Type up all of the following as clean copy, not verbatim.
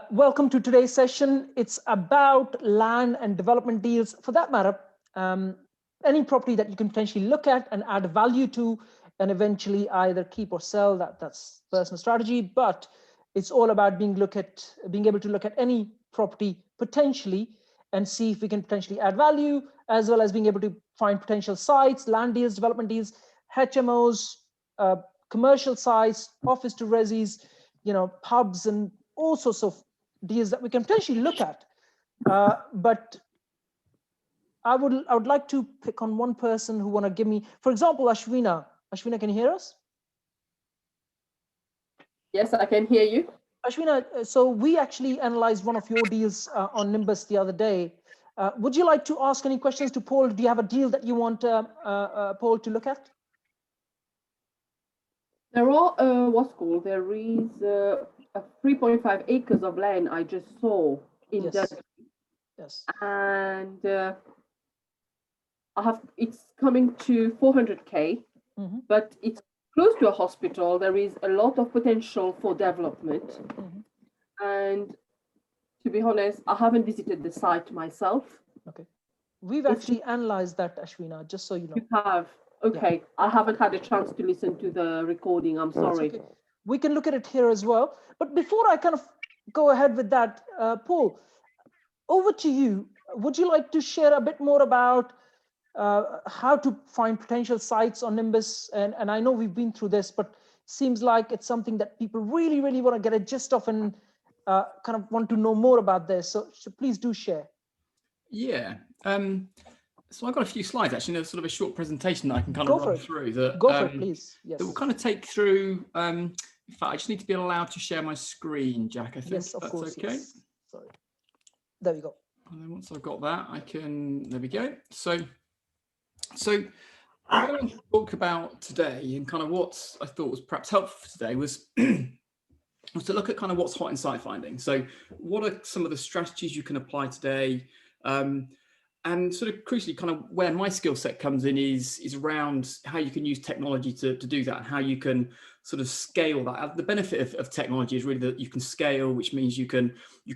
Welcome to today's session. It's about land and development deals. For that matter, any property that you can potentially look at and add value to, and eventually either keep or sell. That's personal strategy. But it's all about being able to look at any property potentially and see if we can potentially add value, as well as being able to find potential sites, land deals, development deals, HMOs, commercial sites, office to resis, pubs, and all sorts of deals that we can potentially look at. But I would like to pick on one person who want to give me, for example, Ashwina. Ashwina, can you hear us? Yes, I can hear you. Ashwina, so we actually analyzed one of your deals on Nimbus the other day. Would you like to ask any questions to Paul? Do you have a deal that you want Paul to look at? There are there is 3.5 acres of land I just saw in Dudley. Yes. And it's coming to 400K, but it's close to a hospital. There is a lot of potential for development. And to be honest, I haven't visited the site myself. Okay. We've actually analyzed that, Ashwina, just so you know. You have? Okay. Yeah. I haven't had a chance to listen to the recording. I'm sorry. Okay. We can look at it here as well. But before I kind of go ahead with that, Paul, over to you. Would you like to share a bit more about how to find potential sites on Nimbus? And I know we've been through this, but seems like it's something that people really, really want to get a gist of and kind of want to know more about this. So please do share. Yeah. So I've got a few slides actually. There's sort of a short presentation that I can kind of run through that. Go for it, please. Yes. That will kind of take through. In fact, I just need to be allowed to share my screen, Jack. I think. Yes, of course. Okay. Yes. Sorry. There we go. And then once I've got that, I can. There we go. So what I'm going to talk about today, and kind of what I thought was perhaps helpful for today was. Was to look at kind of what's hot in site finding. So what are some of the strategies you can apply today? And sort of crucially, kind of where my skill set comes in is around how you can use technology to do that, and how you can sort of scale that. The benefit of technology is really that you can scale, which means you can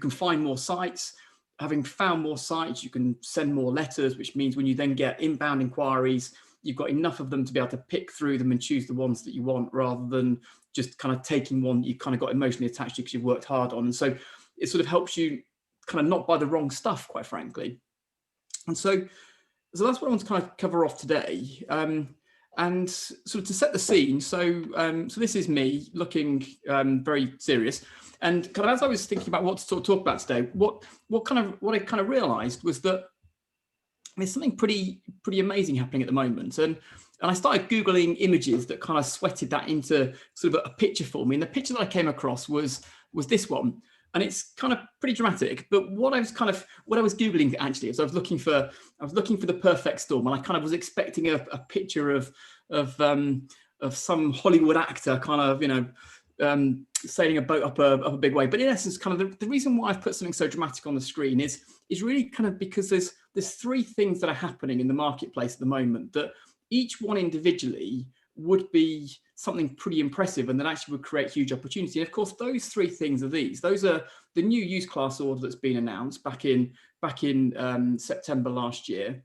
find more sites. Having found more sites, you can send more letters, which means when you then get inbound inquiries, you've got enough of them to be able to pick through them and choose the ones that you want, rather than just kind of taking one that you kind of got emotionally attached to because you've worked hard on. And so it sort of helps you kind of not buy the wrong stuff, quite frankly. And so that's what I want to kind of cover off today. And sort of to set the scene. So this is me looking very serious. And kind of as I was thinking about what to talk about today, what I kind of realized was that there's something pretty amazing happening at the moment. And I started Googling images that kind of sweated that into sort of a picture for me. And the picture that I came across was this one. And it's kind of pretty dramatic. But what I was Googling actually is I was looking for the perfect storm. And I kind of was expecting a picture of some Hollywood actor kind of, sailing a boat up a big wave. But in essence, kind of the reason why I've put something so dramatic on the screen is really kind of because there's three things that are happening in the marketplace at the moment that each one individually would be something pretty impressive and that actually would create huge opportunity. And of course, those three things are those are the new use class order that's been announced back in September last year.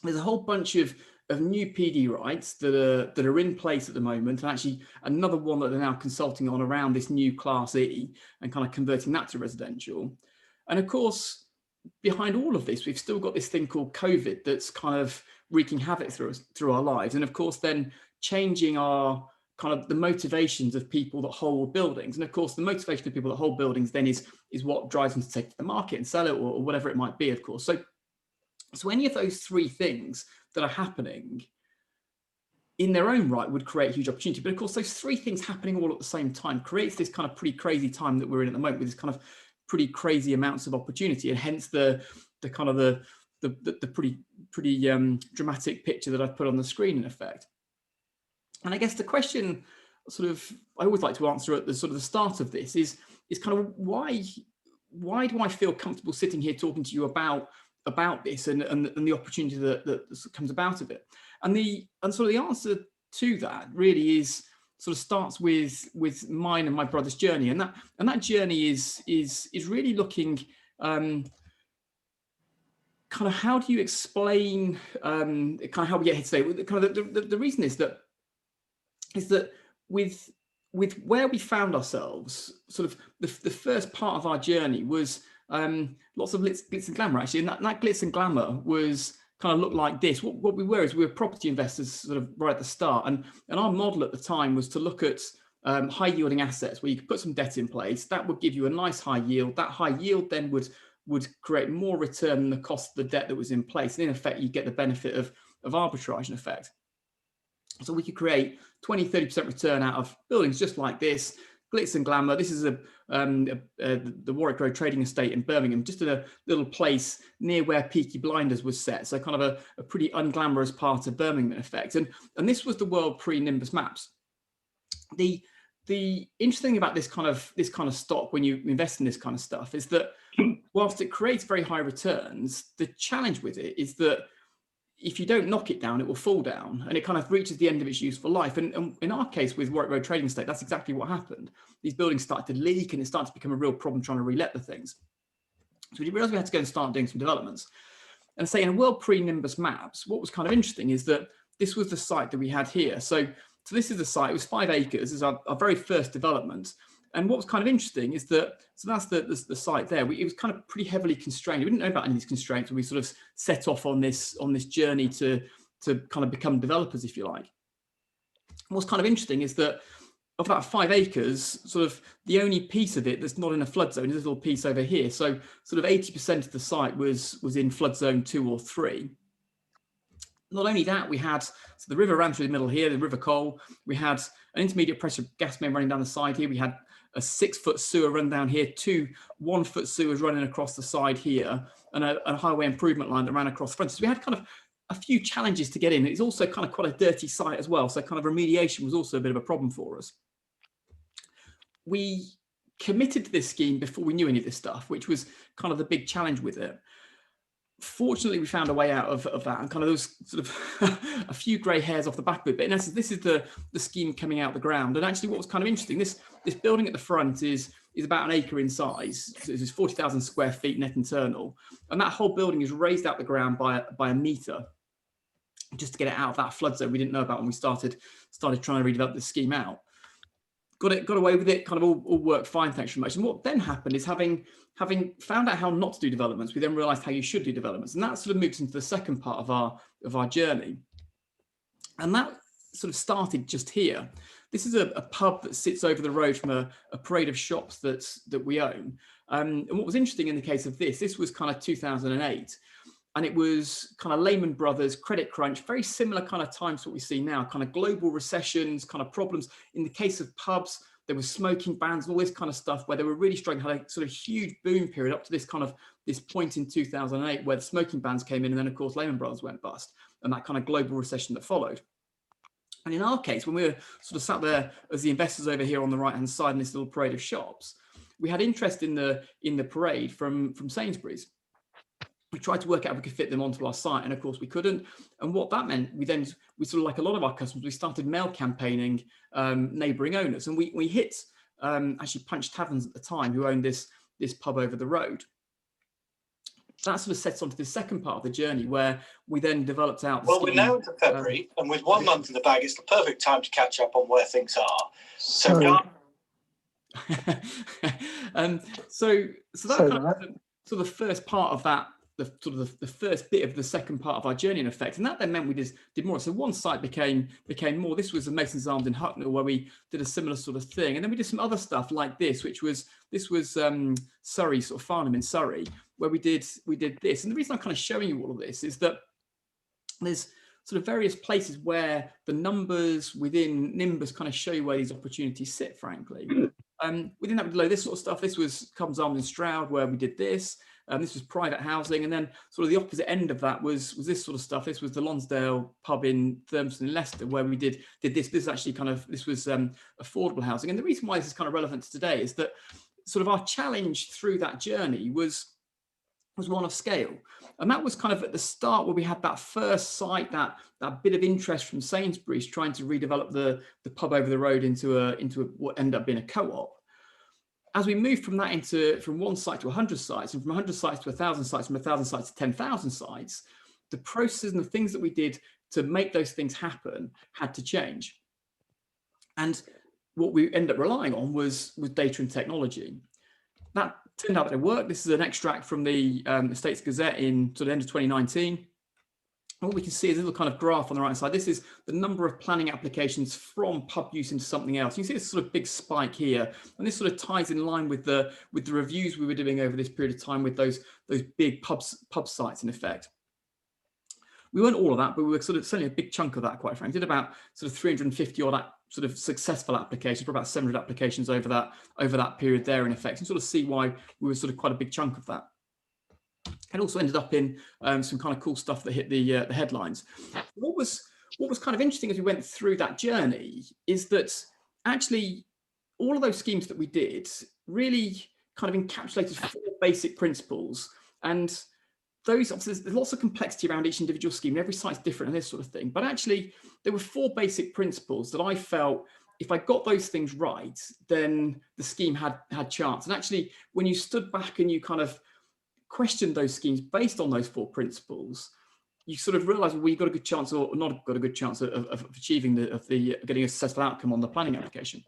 There's a whole bunch of new PD rights that are in place at the moment, and actually another one that they're now consulting on around this new Class E and kind of converting that to residential. And of course, behind all of this, we've still got this thing called COVID that's kind of wreaking havoc through our lives. And of course, then changing our kind of the motivations of people that hold buildings. And of course, the motivation of people that hold buildings then is what drives them to take it to the market and sell it or whatever it might be, of course. So any of those three things that are happening in their own right would create huge opportunity. But of course, those three things happening all at the same time creates this kind of pretty crazy time that we're in at the moment, with this kind of pretty crazy amounts of opportunity, and hence the kind of the pretty dramatic picture that I've put on the screen in effect. And I guess the question sort of I always like to answer at the sort of the start of this is kind of why do I feel comfortable sitting here talking to you about this and the opportunity that comes about of it? And sort of the answer to that really is sort of starts with mine and my brother's journey, and that journey is really looking kind of how do you explain kind of how we get here today. Kind of the reason is that with where we found ourselves, sort of the first part of our journey was lots of glitz and glamour actually, and that glitz and glamour was kind of looked like this. What we were is we were property investors sort of right at the start, and our model at the time was to look at high yielding assets where you could put some debt in place that would give you a nice high yield. That high yield then would create more return than the cost of the debt that was in place, and in effect you get the benefit of arbitrage in effect. So we could create 20-30% return out of buildings just like this, glitz and glamour. This is the Warwick Road trading estate in Birmingham, just in a little place near where Peaky Blinders was set. So kind of a pretty unglamorous part of Birmingham in effect. And this was the world pre-Nimbus maps. The interesting thing about this kind of stock when you invest in this kind of stuff is that whilst it creates very high returns, the challenge with it is that if you don't knock it down, it will fall down and it kind of reaches the end of its useful life. And in our case with Warwick Road Trading Estate, that's exactly what happened. These buildings started to leak and it started to become a real problem trying to relet the things. So we realized we had to go and start doing some developments. And say in a world pre-Nimbus maps, what was kind of interesting is that this was the site that we had here. So this is the site, it was 5 acres, this is our very first development. And what was kind of interesting is that, so that's the site there. It was kind of pretty heavily constrained. We didn't know about any of these constraints when we sort of set off on this journey to kind of become developers, if you like. What's kind of interesting is that of that 5 acres, sort of the only piece of it that's not in a flood zone is this little piece over here. So sort of 80% of the site was in flood zone 2 or 3. Not only that, we had, so the river ran through the middle here, the River Cole. We had an intermediate pressure gas main running down the side here. We had a 6-foot sewer run down here, 2 1-foot sewers running across the side here, and a highway improvement line that ran across the front. So we had kind of a few challenges to get in. It's also kind of quite a dirty site as well. So kind of remediation was also a bit of a problem for us. We committed to this scheme before we knew any of this stuff, which was kind of the big challenge with it. Fortunately, we found a way out of that, and kind of those sort of a few grey hairs off the back of it. But in essence, this is the scheme coming out the ground. And actually, what was kind of interesting, this building at the front is about 1 acre in size. So it's 40,000 square feet net internal, and that whole building is raised out the ground by a metre, just to get it out of that flood zone we didn't know about when we started trying to redevelop this scheme out. Got away with it, kind of all worked fine, thanks very much. And what then happened is having found out how not to do developments, we then realized how you should do developments. And that sort of moves into the second part of our journey. And that sort of started just here. This is a pub that sits over the road from a parade of shops that we own. And what was interesting in the case of this was kind of 2008. And it was kind of Lehman Brothers, credit crunch, very similar kind of times to what we see now, kind of global recessions, kind of problems. In the case of pubs, there was smoking bans and all this kind of stuff where they were really struggling, had a sort of huge boom period up to this point in 2008 where the smoking bans came in, and then of course Lehman Brothers went bust, and that kind of global recession that followed. And in our case, when we were sort of sat there as the investors over here on the right-hand side in this little parade of shops, we had interest in the parade from Sainsbury's. We tried to work out if we could fit them onto our site, and of course we couldn't. And what that meant, we sort of, like a lot of our customers, we started mail campaigning neighbouring owners, and we hit actually Punch Taverns at the time, who owned this pub over the road. That sort of sets onto the second part of the journey, where we then developed out. Well, we're now into February, and with 1 month in the bag, it's the perfect time to catch up on where things are. So the first part of that. The first bit of the second part of our journey in effect, and that then meant we just did more. So one site became more. This was the Mason's Arms in Hucknall, where we did a similar sort of thing, and then we did some other stuff like this, this was Surrey, sort of Farnham in Surrey, where we did this. And the reason I'm kind of showing you all of this is that there's sort of various places where the numbers within Nimbus kind of show you where these opportunities sit, frankly. Within that below, this sort of stuff, this was Cumberland's Arms in Stroud, where we did this. This was private housing, and then sort of the opposite end of that was this sort of stuff. This was the Lonsdale pub in Thurmston in Leicester, where we did this. This is actually this was affordable housing. And the reason why this is kind of relevant to today is that sort of our challenge through that journey was was one of scale. And that was kind of at the start where we had that first site, that bit of interest from Sainsbury's trying to redevelop the pub over the road into what ended up being a co-op. As we moved from that from one site to 100 sites, and from 100 sites to 1,000 sites, from 1,000 sites to 10,000 sites, the processes and the things that we did to make those things happen had to change. And what we ended up relying on was data and technology. That turned out that it worked. This is an extract from the States Gazette in sort of end of 2019. And what we can see is a little kind of graph on the right side. This is the number of planning applications from pub use into something else. You can see this sort of big spike here, and this sort of ties in line with the reviews we were doing over this period of time with those big pub sites in effect. We weren't all of that, but we were sort of certainly a big chunk of that, quite frankly. We did about sort of 350 odd sort of successful applications, for about 700 applications over that period there in effect, and sort of see why we were sort of quite a big chunk of that. It also ended up in some kind of cool stuff that hit the headlines. What was kind of interesting as we went through that journey is that actually all of those schemes that we did really kind of encapsulated 4 basic principles. And those, obviously, there's lots of complexity around each individual scheme, and every site's different and this sort of thing. But actually, there were 4 basic principles that I felt if I got those things right, then the scheme had chance. And actually, when you stood back and you kind of questioned those schemes based on those 4 principles, you sort of realize, well, you've got a good chance or not got a good chance of achieving getting a successful outcome on the planning application.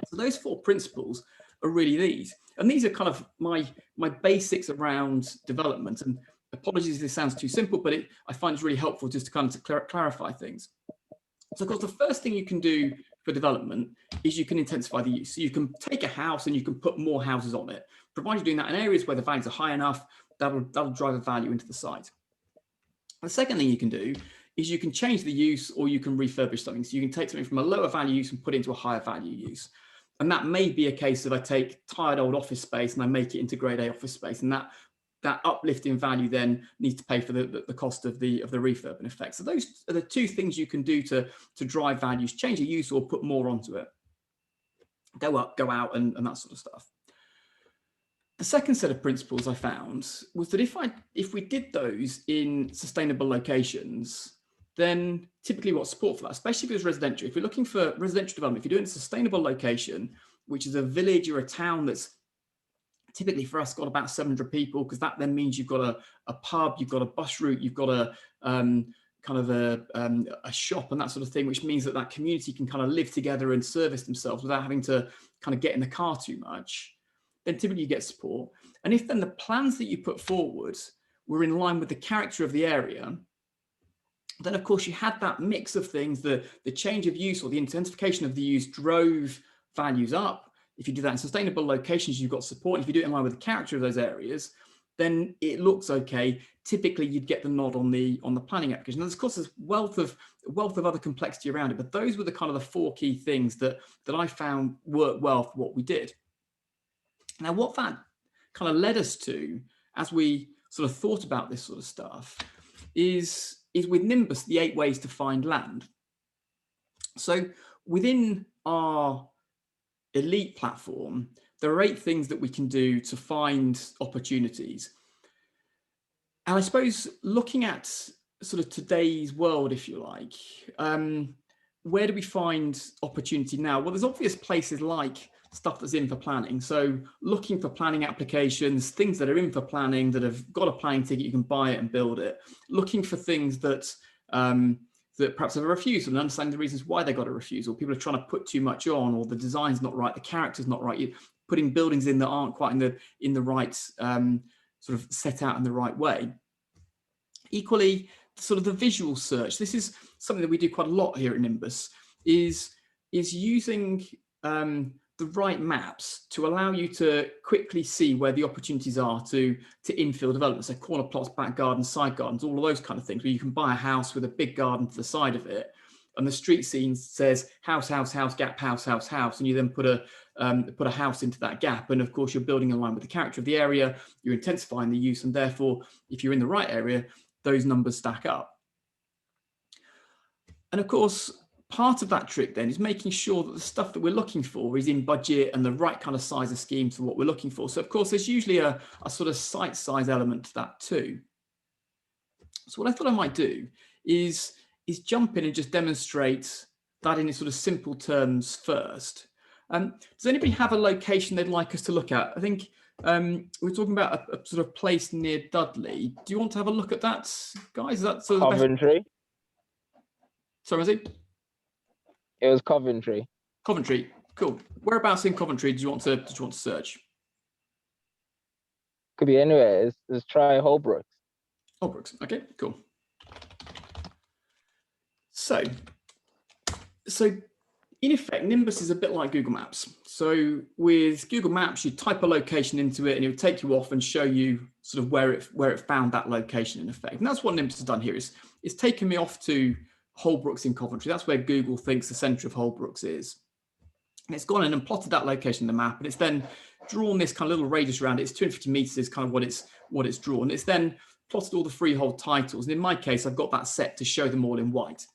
So those 4 principles are really these. And these are kind of my basics around development. And apologies if this sounds too simple, but I find it's really helpful just to kind of clarify things. So of course, the first thing you can do for development is you can intensify the use. So you can take a house and you can put more houses on it. Provided you're doing that in areas where the values are high enough, that'll drive a value into the site. The second thing you can do is you can change the use, or you can refurbish something. So you can take something from a lower value use and put it into a higher value use. And that may be a case of I take tired old office space and I make it into grade A office space, and that uplift in value then needs to pay for the cost of the refurb in effect. So those are the 2 things you can do to drive values: change the use or put more onto it, go up, go out, and that sort of stuff. The second set of principles I found was that if we did those in sustainable locations, then typically what's support for that, especially if it's residential. If you're looking for residential development, if you're doing a sustainable location, which is a village or a town that's typically for us got about 700 people, because that then means you've got a pub, you've got a bus route, you've got a kind of a shop and that sort of thing, which means that community can kind of live together and service themselves without having to kind of get in the car too much. Then typically you get support. And if then the plans that you put forward were in line with the character of the area, then of course you had that mix of things, the change of use or the intensification of the use drove values up. If you do that in sustainable locations, you've got support. If you do it in line with the character of those areas, then it looks okay. Typically you'd get the nod on the planning application. And of course there's wealth of other complexity around it, but those were the kind of the 4 key things that I found worked well for what we did. Now, what that kind of led us to, as we sort of thought about this sort of stuff, is with Nimbus, the 8 ways to find land. So within our elite platform, there are 8 things that we can do to find opportunities. And I suppose looking at sort of today's world, if you like, where do we find opportunity now? Well, there's obvious places like stuff that's in for planning. So looking for planning applications, things that are in for planning, that have got a planning ticket, you can buy it and build it. Looking for things that that perhaps have a refusal and understanding the reasons why they got a refusal. People are trying to put too much on, or the design's not right, the character's not right. You're putting buildings in that aren't quite in the right sort of set out in the right way. Equally, sort of the visual search. This is something that we do quite a lot here at Nimbus, is using the right maps to allow you to quickly see where the opportunities are to infill development. So corner plots, back gardens, side gardens, all of those kind of things, where you can buy a house with a big garden to the side of it, and the street scene says house, house, house, gap, house, house, house, and you then put a house into that gap. And of course, you're building in line with the character of the area, you're intensifying the use, and therefore, if you're in the right area, those numbers stack up. And of course, part of that trick then is making sure that the stuff that we're looking for is in budget and the right kind of size of scheme for what we're looking for. So of course, there's usually a sort of site size element to that too. So what I thought I might do is jump in and just demonstrate that in sort of simple terms first. Does anybody have a location they'd like us to look at? I think we're talking about a sort of place near Dudley. Do you want to have a look at that, guys? Is that sort of Coventry? Sorry, was it? It was Coventry. Coventry, cool. Whereabouts in Coventry did you want to search? Could be anywhere. Let's try Holbrook. Holbrook, okay, cool. So in effect, Nimbus is a bit like Google Maps. So with Google Maps, you type a location into it and it would take you off and show you sort of where it found that location in effect. And that's what Nimbus has done here is it's taken me off to Holbrooks in Coventry. That's where Google thinks the centre of Holbrooks is. And it's gone in and plotted that location in the map, and it's then drawn this kind of little radius around it. It's 250 meters is kind of what it's drawn. It's then plotted all the freehold titles. And in my case, I've got that set to show them all in white.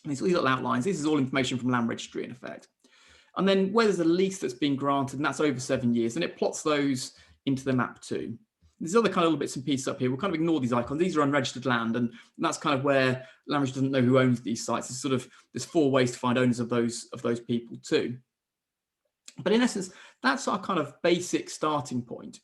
And these little outlines, this is all information from Land Registry in effect. And then where there's a lease that's been granted, and that's over 7 years, and it plots those into the map too. There's other kind of little bits and pieces up here. We'll kind of ignore these icons. These are unregistered land, and that's kind of where Land Registry doesn't know who owns these sites. There's 4 ways to find owners of those people too. But in essence, that's our kind of basic starting point.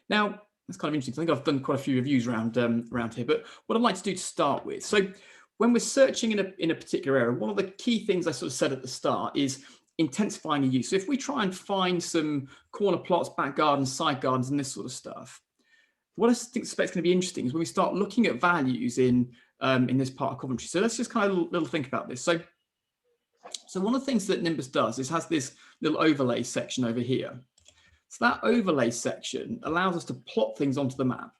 Now, it's kind of interesting. I think I've done quite a few reviews around here, but what I'd like to do to start with. So when we're searching in a particular area, one of the key things I sort of said at the start is intensifying a use. So if we try and find some corner plots, back gardens, side gardens, and this sort of stuff, what I think is going to be interesting is when we start looking at values in this part of Coventry. So let's just kind of little think about this. So one of the things that Nimbus does is has this little overlay section over here. So that overlay section allows us to plot things onto the map.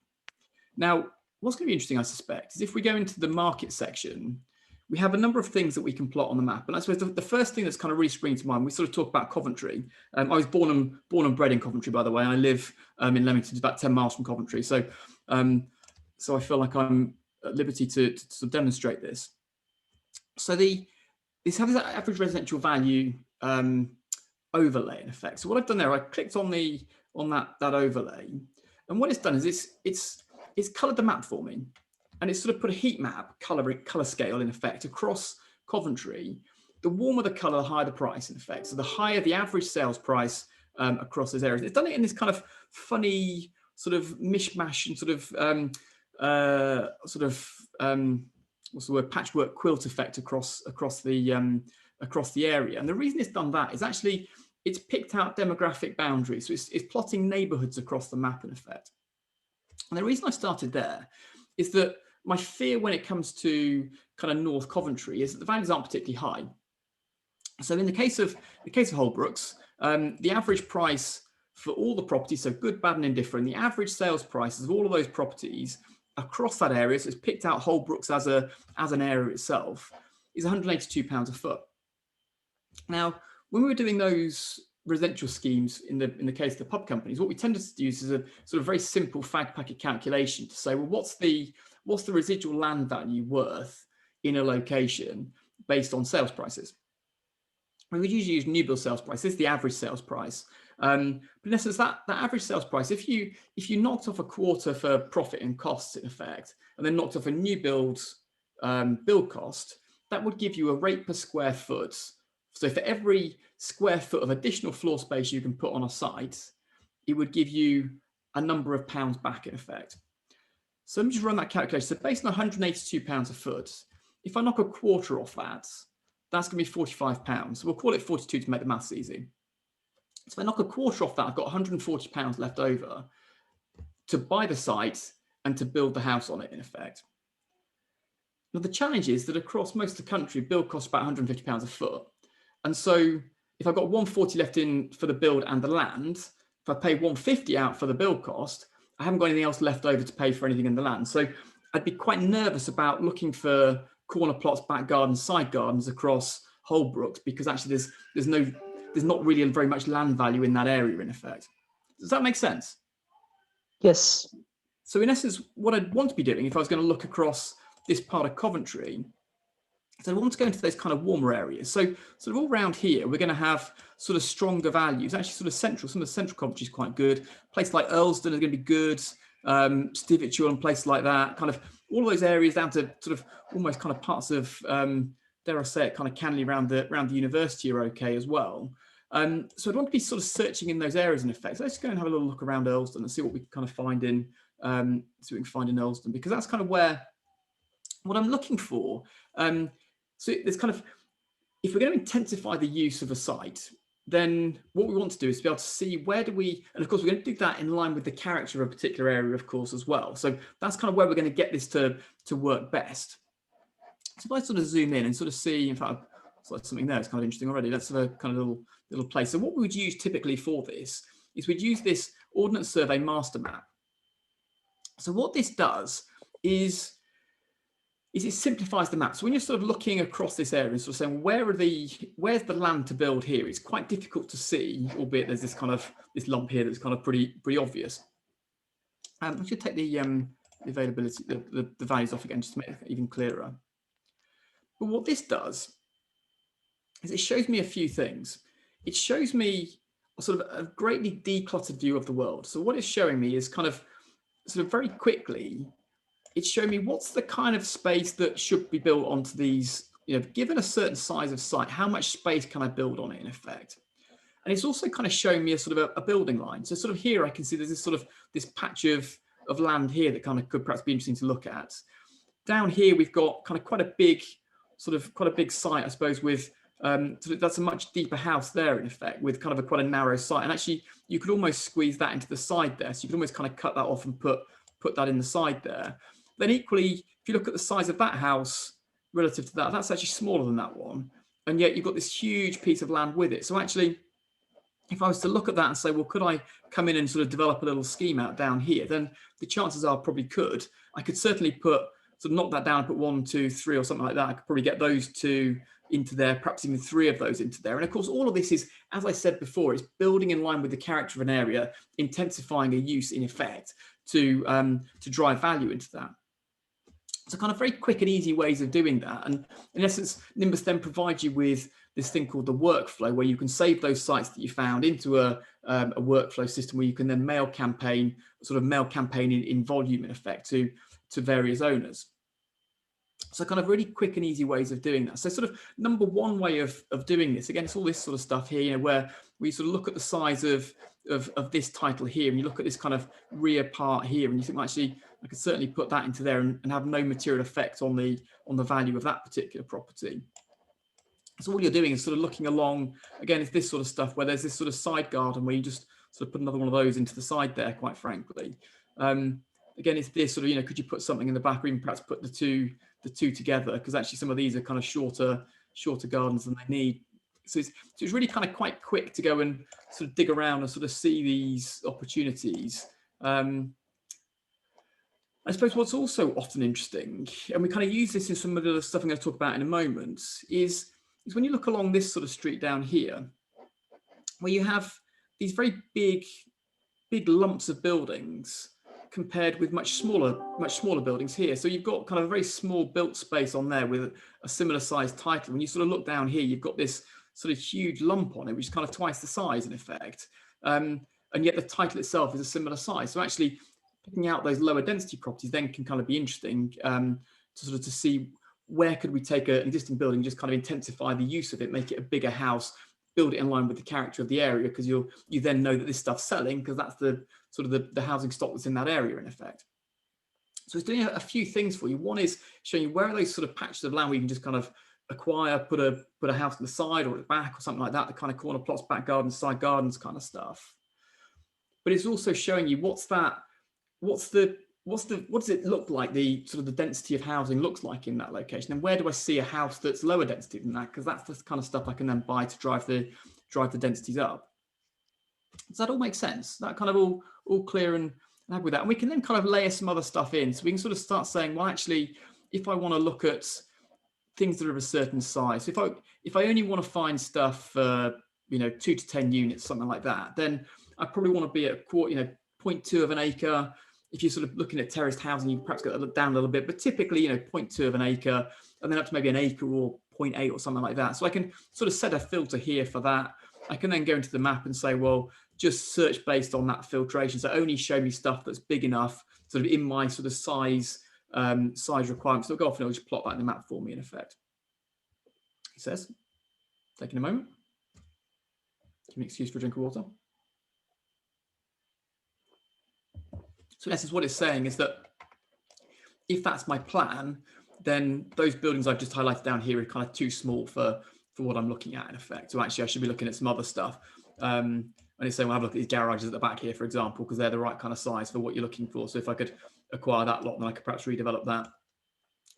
Now, what's going to be interesting, I suspect, is if we go into the market section, we have a number of things that we can plot on the map. And I suppose the first thing that's kind of really springing to mind, we sort of talk about Coventry. I was born and bred in Coventry, by the way. I live in Leamington, it's about 10 miles from Coventry. So I feel like I'm at liberty to sort of demonstrate this. So this has that average residential value overlay in effect. So what I've done there, I clicked on that overlay, and what it's done is it's coloured the map for me. And it's sort of put a heat map colour scale in effect across Coventry. The warmer the colour, the higher the price in effect. So the higher the average sales price across those areas. It's done it in this kind of funny sort of mishmash and what's the word, patchwork quilt effect across the area. And the reason it's done that is actually it's picked out demographic boundaries. So it's plotting neighbourhoods across the map in effect. And the reason I started there is that my fear when it comes to kind of North Coventry is that the values aren't particularly high. So in the case of Holbrooks, the average price for all the properties, so good, bad, and indifferent, the average sales prices of all of those properties across that area, so it's picked out Holbrooks as an area itself, is £182 a foot. Now, when we were doing those residential schemes in the case of the pub companies, what we tended to use is a sort of very simple fag packet calculation to say, well, what's the residual land value worth in a location based on sales prices? We would usually use new build sales price. This is the average sales price. But in essence, that average sales price, if you knocked off a quarter for profit and costs in effect, and then knocked off a new build build cost, that would give you a rate per square foot. So for every square foot of additional floor space you can put on a site, it would give you a number of pounds back in effect. So let me just run that calculation. So based on £182 a foot, if I knock a quarter off that, that's going to be £45. So we'll call it 42 to make the maths easy. So if I knock a quarter off that, I've got £140 left over to buy the site and to build the house on it in effect. Now the challenge is that across most of the country, build costs about £150 a foot. And so if I've got 140 left in for the build and the land, if I pay 150 out for the build cost, I haven't got anything else left over to pay for anything in the land. So I'd be quite nervous about looking for corner plots, back gardens, side gardens across Holbrooks, because actually there's not really very much land value in that area in effect. Does that make sense? Yes. So in essence, what I'd want to be doing if I was going to look across this part of Coventry So we want to go into those kind of warmer areas. So sort of all around here, we're going to have sort of stronger values, actually sort of central, some of the central Coventry is quite good. Places like Earlston are going to be good, Stivichul and places like that, kind of all of those areas down to sort of almost kind of parts of, dare I say it, kind of Canley around the university are okay as well. So I'd want to be sort of searching in those areas in effect. So let's go and have a little look around Earlston and see what we can kind of find in, Earlston, because that's kind of where, what I'm looking for. So there's kind of, if we're going to intensify the use of a site, then what we want to do is to be able to see where do we, and of course we're going to do that in line with the character of a particular area, of course, as well. So that's kind of where we're going to get this to work best. So if I sort of zoom in and sort of see, in fact, it's like something there, it's kind of interesting already. Let's have a kind of little place. So what we would use typically for this is we'd use this Ordnance Survey master map. So what this does is it simplifies the map. So when you're sort of looking across this area and sort of saying, where's the land to build here? It's quite difficult to see, albeit there's this kind of, this lump here that's kind of pretty obvious. I should take the availability, the values off again, just to make it even clearer. But what this does is it shows me a few things. It shows me a sort of a greatly decluttered view of the world. So what it's showing me is kind of sort of very quickly, it's showing me what's the kind of space that should be built onto these, given a certain size of site, how much space can I build on it in effect? And it's also kind of showing me a sort of a building line. So sort of here I can see there's this sort of this patch of land here that kind of could perhaps be interesting to look at. Down here we've got kind of quite a big site, I suppose, with so that's a much deeper house there in effect, with kind of quite a narrow site. And actually you could almost squeeze that into the side there. So you could almost kind of cut that off and put that in the side there. Then equally, if you look at the size of that house relative to that, that's actually smaller than that one. And yet you've got this huge piece of land with it. So actually, if I was to look at that and say, well, could I come in and sort of develop a little scheme out down here? Then the chances are I probably could. I could certainly sort of knock that down and put 1, 2, 3 or something like that. I could probably get those 2 into there, perhaps even 3 of those into there. And of course, all of this is, as I said before, it's building in line with the character of an area, intensifying a use in effect to drive value into that. So kind of very quick and easy ways of doing that. And in essence, Nimbus then provides you with this thing called the workflow, where you can save those sites that you found into a workflow system where you can then mail campaign in volume in effect to various owners. So kind of really quick and easy ways of doing that. So sort of number one way of doing this, again, it's all this sort of stuff here, where we sort of look at the size of this title here, and you look at this kind of rear part here, and you think, well, actually, I could certainly put that into there and have no material effect on the value of that particular property. So all you're doing is sort of looking along, again, it's this sort of stuff where there's this sort of side garden where you just sort of put another one of those into the side there, quite frankly. Again, it's this sort of, could you put something in the back, or even perhaps put the two together, because actually some of these are kind of shorter gardens than they need. So it's really kind of quite quick to go and sort of dig around and sort of see these opportunities. I suppose what's also often interesting, and we kind of use this in some of the other stuff I'm going to talk about in a moment, is when you look along this sort of street down here, where you have these very big lumps of buildings compared with much smaller buildings here. So you've got kind of a very small built space on there with a similar sized title. When you sort of look down here, you've got this sort of huge lump on it, which is kind of twice the size in effect. And yet the title itself is a similar size. So actually picking out those lower density properties then can kind of be interesting to see where could we take an existing building, just kind of intensify the use of it, make it a bigger house, build it in line with the character of the area, because you then know that this stuff's selling, because that's the sort of the housing stock that's in that area in effect. So it's doing a few things for you. One is showing you where are those sort of patches of land where you can just kind of acquire, put a house on the side or at the back or something like that, the kind of corner plots, back gardens, side gardens kind of stuff. But it's also showing you what does it look like, the sort of the density of housing looks like in that location, and where do I see a house that's lower density than that, because that's the kind of stuff I can then buy to drive the densities up. Does that all make sense? That kind of all clear and happy with that? And we can then kind of layer some other stuff in, so we can sort of start saying, well, actually, if I want to look at things that are of a certain size, if I only want to find stuff 2 to 10 units, something like that, then I probably want to be at 0.2 of an acre. If you're sort of looking at terraced housing, you perhaps get that down a little bit, but typically, 0.2 of an acre. and then up to maybe an acre or 0.8 or something like that. So I can sort of set a filter here for that. I can then go into the map and say, well, just search based on that filtration. So only show me stuff that's big enough, sort of in my sort of size requirements. So I'll go off and it'll just plot that in the map for me in effect. He says, taking a moment. Give me an excuse for a drink of water. So in essence, what it's saying is that if that's my plan, then those buildings I've just highlighted down here are kind of too small for what I'm looking at in effect. So actually I should be looking at some other stuff. And it's saying, well, have a look at these garages at the back here, for example, because they're the right kind of size for what you're looking for. So if I could acquire that lot, then I could perhaps redevelop that.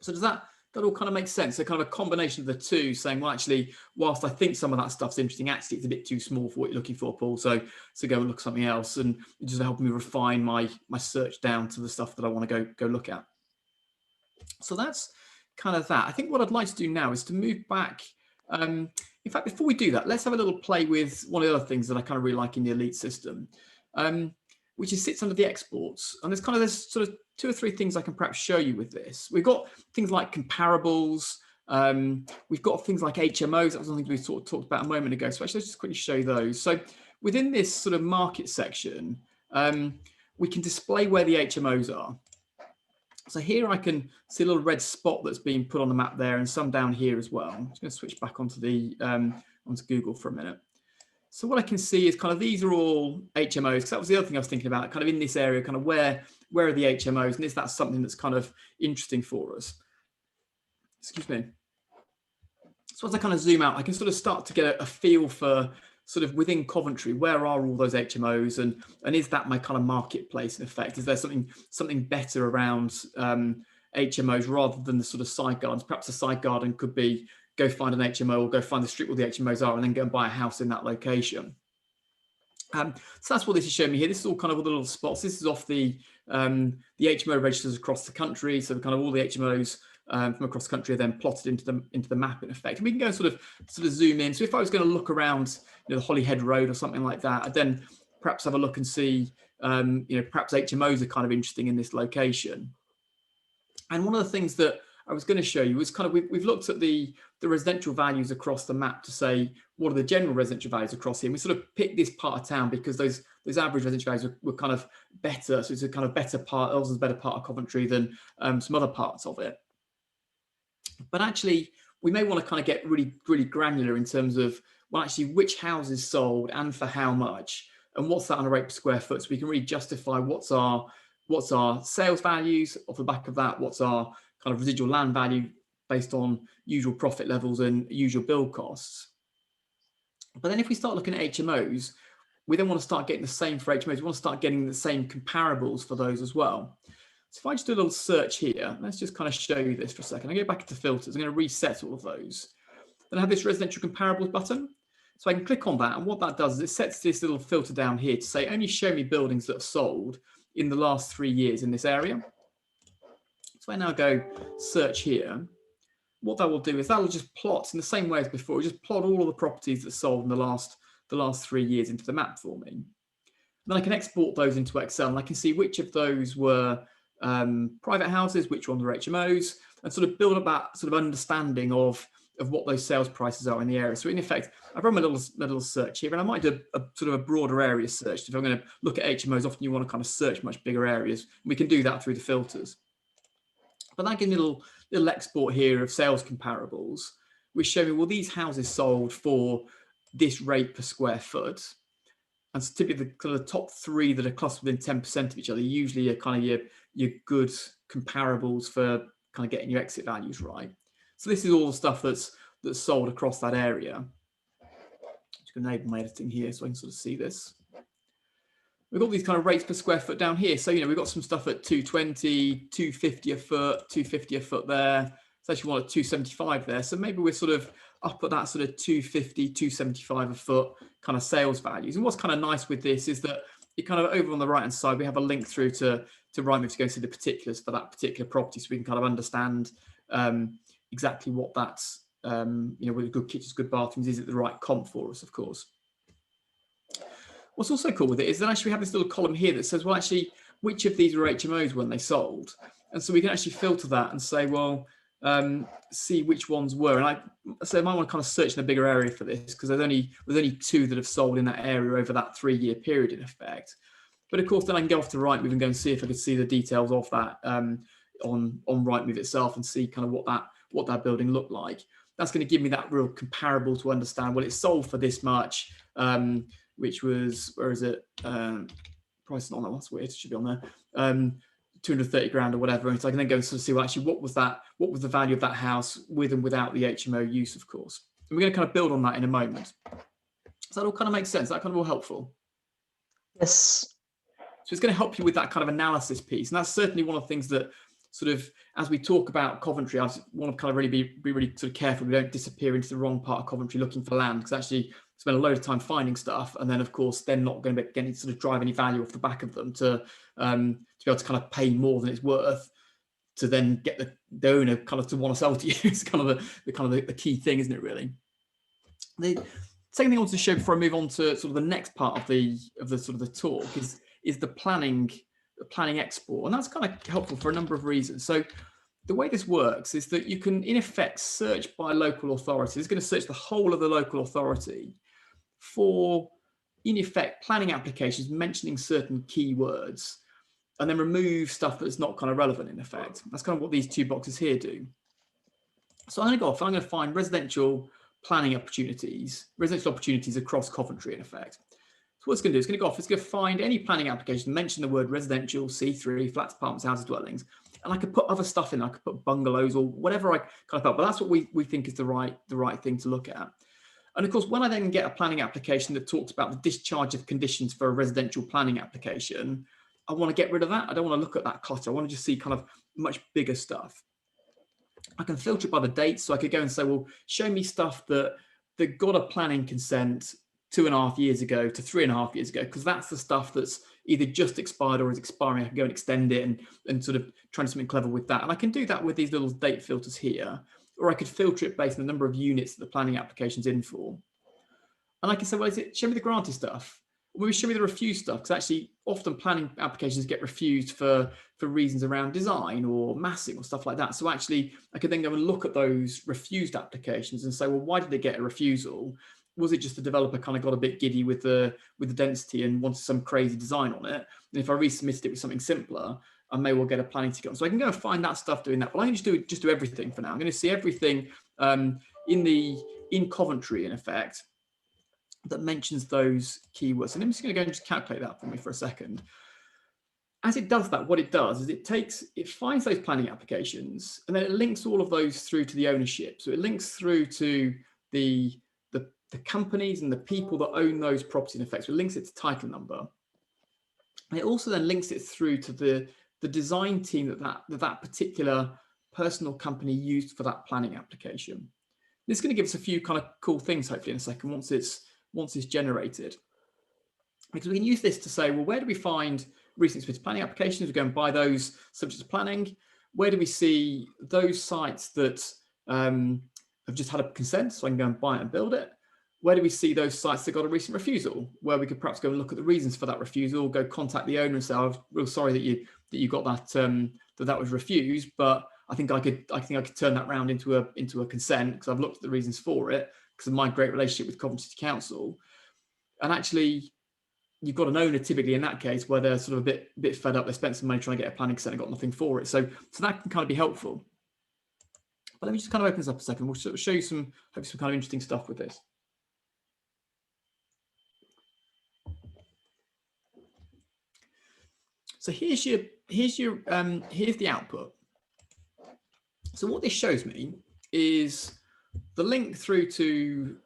So does that all kind of make sense? So kind of a combination of the two, saying, well, actually, whilst I think some of that stuff's interesting, actually it's a bit too small for what you're looking for, Paul. So go and look at something else, and just helping me refine my search down to the stuff that I want to go look at. So that's kind of that. I think what I'd like to do now is to move back. In fact, before we do that, let's have a little play with one of the other things that I kind of really like in the Elite system, which sits under the exports. And there's sort of 2 or 3 things I can perhaps show you with this. We've got things like comparables. We've got things like HMOs. That was something we sort of talked about a moment ago. So actually, let's just quickly show you those. So within this sort of market section, we can display where the HMOs are. So here I can see a little red spot that's being put on the map there, and some down here as well. I'm just going to switch back onto the onto Google for a minute. So what I can see is kind of these are all HMOs, because that was the other thing I was thinking about, kind of in this area, kind of where are the HMOs, and is that something that's kind of interesting for us? Excuse me. So as I kind of zoom out, I can sort of start to get a feel for sort of within Coventry, where are all those HMOs, and is that my kind of marketplace in effect? Is there something better around HMOs rather than the sort of side gardens? Perhaps a side garden could be go find an HMO or go find the street where the HMOs are and then go and buy a house in that location. So that's what this is showing me here. This is all kind of all the little spots. This is off the HMO registers across the country. So kind of all the HMOs from across the country are then plotted into the map in effect. And we can go and sort of zoom in. So if I was going to look around, the Holyhead Road or something like that, I'd then perhaps have a look and see, perhaps HMOs are kind of interesting in this location. And one of the things that I was going to show you was kind of we've looked at the residential values across the map to say what are the general residential values across here. And we sort of picked this part of town because those average residential values were kind of better. So it's a kind of better part, also a better part of Coventry than some other parts of it. But actually, we may want to kind of get really, really granular in terms of, well, actually, which houses sold and for how much, and what's that on a rate per square foot, so we can really justify what's our sales values off the back of that, what's our kind of residual land value based on usual profit levels and usual build costs. But then if we start looking at HMOs, we then want to start getting the same for HMOs. We want to start getting the same comparables for those as well. So if I just do a little search here, let's just kind of show you this for a second. I go back into filters. I'm going to reset all of those. Then I have this residential comparables button. So I can click on that. And what that does is it sets this little filter down here to say, only show me buildings that have sold in the last 3 years in this area. So I now go search here. What that will do is that will just plot in the same way as before. It'll just plot all of the properties that sold in the last 3 years into the map for me. Then I can export those into Excel, and I can see which of those were private houses, which ones were HMOs, and sort of build up that sort of understanding of what those sales prices are in the area. So in effect, I've run my little search here, and I might do a sort of a broader area search. If I'm going to look at HMOs, often you want to kind of search much bigger areas. We can do that through the filters. But that gives me a little export here of sales comparables, which show me, well, these houses sold for this rate per square foot. And so typically the kind of top 3 that are clustered within 10% of each other usually are kind of your good comparables for kind of getting your exit values right. So this is all the stuff that's sold across that area. Just going to enable my editing here so I can sort of see this. We've got these kind of rates per square foot down here. So, we've got some stuff at 220, 250 a foot, 250 a foot there. So actually one at 275 there. So maybe we're sort of up at that sort of 250, 275 a foot kind of sales values. And what's kind of nice with this is that you kind of over on the right-hand side, we have a link through to Rightmove to go and see the particulars for that particular property, so we can kind of understand exactly what that's, with good kitchens, good bathrooms, is it the right comp for us, of course. What's also cool with it is that actually we have this little column here that says, well, actually, which of these were HMOs when they sold? And so we can actually filter that and say, well, see which ones were. And I might want to kind of search in a bigger area for this, because there's only 2 that have sold in that area over that 3-year period in effect. But of course, then I can go off to Rightmove and go and see if I could see the details of that on Rightmove itself, and see kind of what that building looked like. That's going to give me that real comparable to understand, well, it's sold for this much, which was, where is it? Price is not on that one, that's weird, it should be on there. 230 grand or whatever. And so I can then go and sort of see, well, actually, what was the value of that house with and without the HMO use, of course. And we're going to kind of build on that in a moment. Does that all kind of make sense? Is that kind of all helpful? Yes. So it's going to help you with that kind of analysis piece. And that's certainly one of the things that sort of, as we talk about Coventry, I want to kind of really be really sort of careful we don't disappear into the wrong part of Coventry looking for land, because actually spend a load of time finding stuff, and then of course they're not going to be getting sort of drive any value off the back of them to be able to kind of pay more than it's worth to then get the owner kind of to want to sell to you. It's kind of the key thing, isn't it, really? The second thing I want to show before I move on to sort of the next part of the sort of the talk is the planning export, and that's kind of helpful for a number of reasons. So the way this works is that you can in effect search by local authority. It's going to search the whole of the local authority for, in effect, planning applications mentioning certain keywords, and then remove stuff that's not kind of relevant in effect. That's kind of what these 2 boxes here do. So I'm going to go off and I'm going to find residential planning opportunities across Coventry in effect. So what it's going to do is going to go off, it's going to find any planning application, mention the word residential, C3, flats, apartments, houses, dwellings, and I could put other stuff in. I could put bungalows or whatever I kind of felt, but that's what we think is the right thing to look at. And of course, when I then get a planning application that talks about the discharge of conditions for a residential planning application, I want to get rid of that. I don't want to look at that clutter. I want to just see kind of much bigger stuff. I can filter it by the dates. So I could go and say, well, show me stuff that got a planning consent 2.5 years ago to 3.5 years ago, because that's the stuff that's either just expired or is expiring. I can go and extend it and sort of try something clever with that. And I can do that with these little date filters here, or I could filter it based on the number of units that the planning application's in for. And I can say, well, show me the granted stuff, or maybe show me the refused stuff, because actually often planning applications get refused for reasons around design or massing or stuff like that. So actually I could then go and look at those refused applications and say, well, why did they get a refusal? Was it just the developer kind of got a bit giddy with the density and wanted some crazy design on it? And if I resubmitted it with something simpler, I may well get a planning ticket on. So I can go and find that stuff doing that. But I can just do everything for now. I'm going to see everything in Coventry, in effect, that mentions those keywords. And I'm just going to go and just calculate that for me for a second. As it does that, what it does is it finds those planning applications, and then it links all of those through to the ownership. So it links through to the companies and the people that own those properties in effect. So it links it to title number. And it also then links it through to the design team that particular person or company used for that planning application. This is going to give us a few kind of cool things, hopefully, in a second, once it's generated. Because we can use this to say, well, where do we find recently submitted planning applications? We go and buy those subject to planning. Where do we see those sites that have just had a consent, so I can go and buy it and build it? Where do we see those sites that got a recent refusal, where we could perhaps go and look at the reasons for that refusal, go contact the owner and say, I'm real sorry that you got that that was refused, but I think I could turn that round into a consent, because I've looked at the reasons for it, because of my great relationship with Coventry City Council. And actually, you've got an owner typically in that case where they're sort of a bit fed up. They spent some money trying to get a planning consent and got nothing for it. So that can kind of be helpful. But let me just kind of open this up a second. We'll sort of show you some kind of interesting stuff with this. So here's the output. So what this shows me is the link through to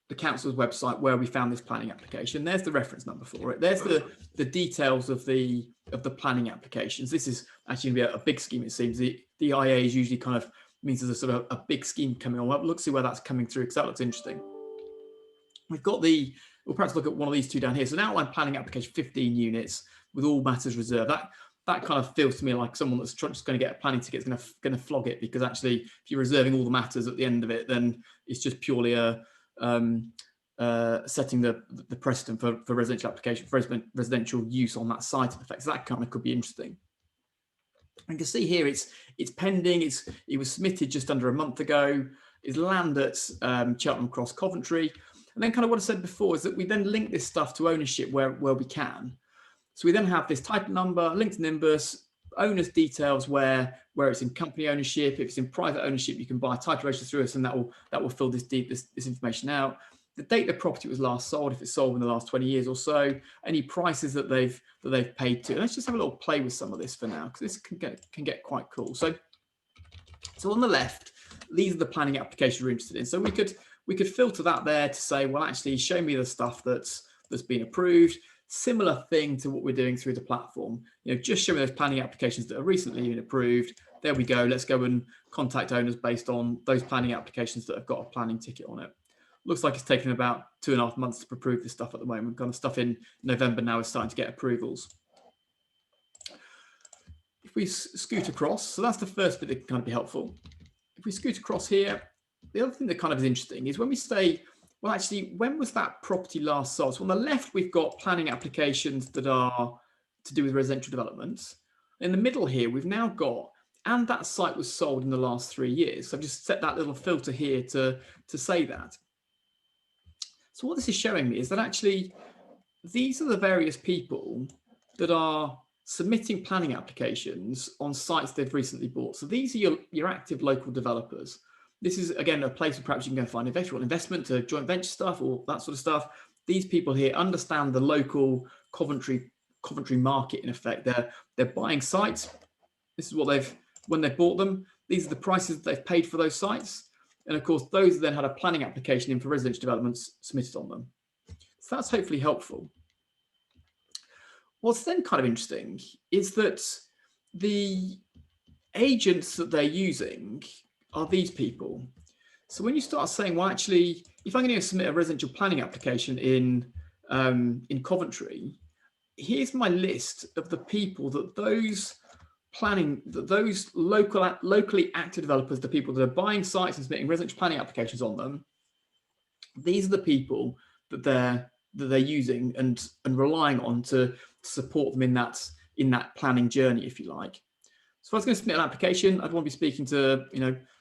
the council's website where we found this planning application. There's the reference number for it. There's the details of the planning applications. This is actually going to be a big scheme, it seems. The IA is usually kind of means there's a sort of a big scheme coming on. Let's see where that's coming through, because that looks interesting. We've got we'll perhaps look at one of these two down here. So an outline planning application, 15 units with all matters reserved. That kind of feels to me like someone that's just going to get a planning ticket is going to flog it, because actually if you're reserving all the matters at the end of it, then it's just purely setting the precedent for residential application, for residential use on that site in effect. So that kind of could be interesting. And you can see here it's pending. It was submitted just under a month ago. It's land at Cheltenham Cross, Coventry. And then kind of what I said before is that we then link this stuff to ownership where we can. So we then have this title number, link to Nimbus, owner's details where it's in company ownership. If it's in private ownership, you can buy a title register through us, and that will fill this information out. The date the property was last sold, if it's sold in the last 20 years or so, any prices that they've paid to. Let's just have a little play with some of this for now, because this can get quite cool. So on the left, these are the planning applications we're interested in. So we could filter that there to say, well, actually, show me the stuff that's been approved. Similar thing to what we're doing through the platform. Just show me those planning applications that are recently been approved. There we go. Let's go and contact owners based on those planning applications that have got a planning ticket on it. Looks like it's taken about 2.5 months to approve this stuff at the moment. Kind of stuff in November now is starting to get approvals. If we scoot across, so that's the first bit that can kind of be helpful. If we scoot across here, the other thing that kind of is interesting is when we say, well, actually, when was that property last sold? So on the left, we've got planning applications that are to do with residential developments. In the middle here, we've now got, and that site was sold in the last 3 years. So I've just set that little filter here to say that. So what this is showing me is that actually, these are the various people that are submitting planning applications on sites they've recently bought. So these are your active local developers. This is, again, a place where perhaps you can go find investment to joint venture stuff or that sort of stuff. These people here understand the local Coventry market, in effect. They're buying sites. This is what when they bought them, these are the prices that they've paid for those sites. And of course, those then had a planning application in for residential developments submitted on them. So that's hopefully helpful. What's then kind of interesting is that the agents that they're using are these people. So when you start saying, well, actually, if I'm going to submit a residential planning application in Coventry, here's my list of the people that those locally active developers, the people that are buying sites and submitting residential planning applications on them, these are the people that they're using and relying on to support them in that planning journey, if you like. So if I was going to submit an application, I'd want to be speaking to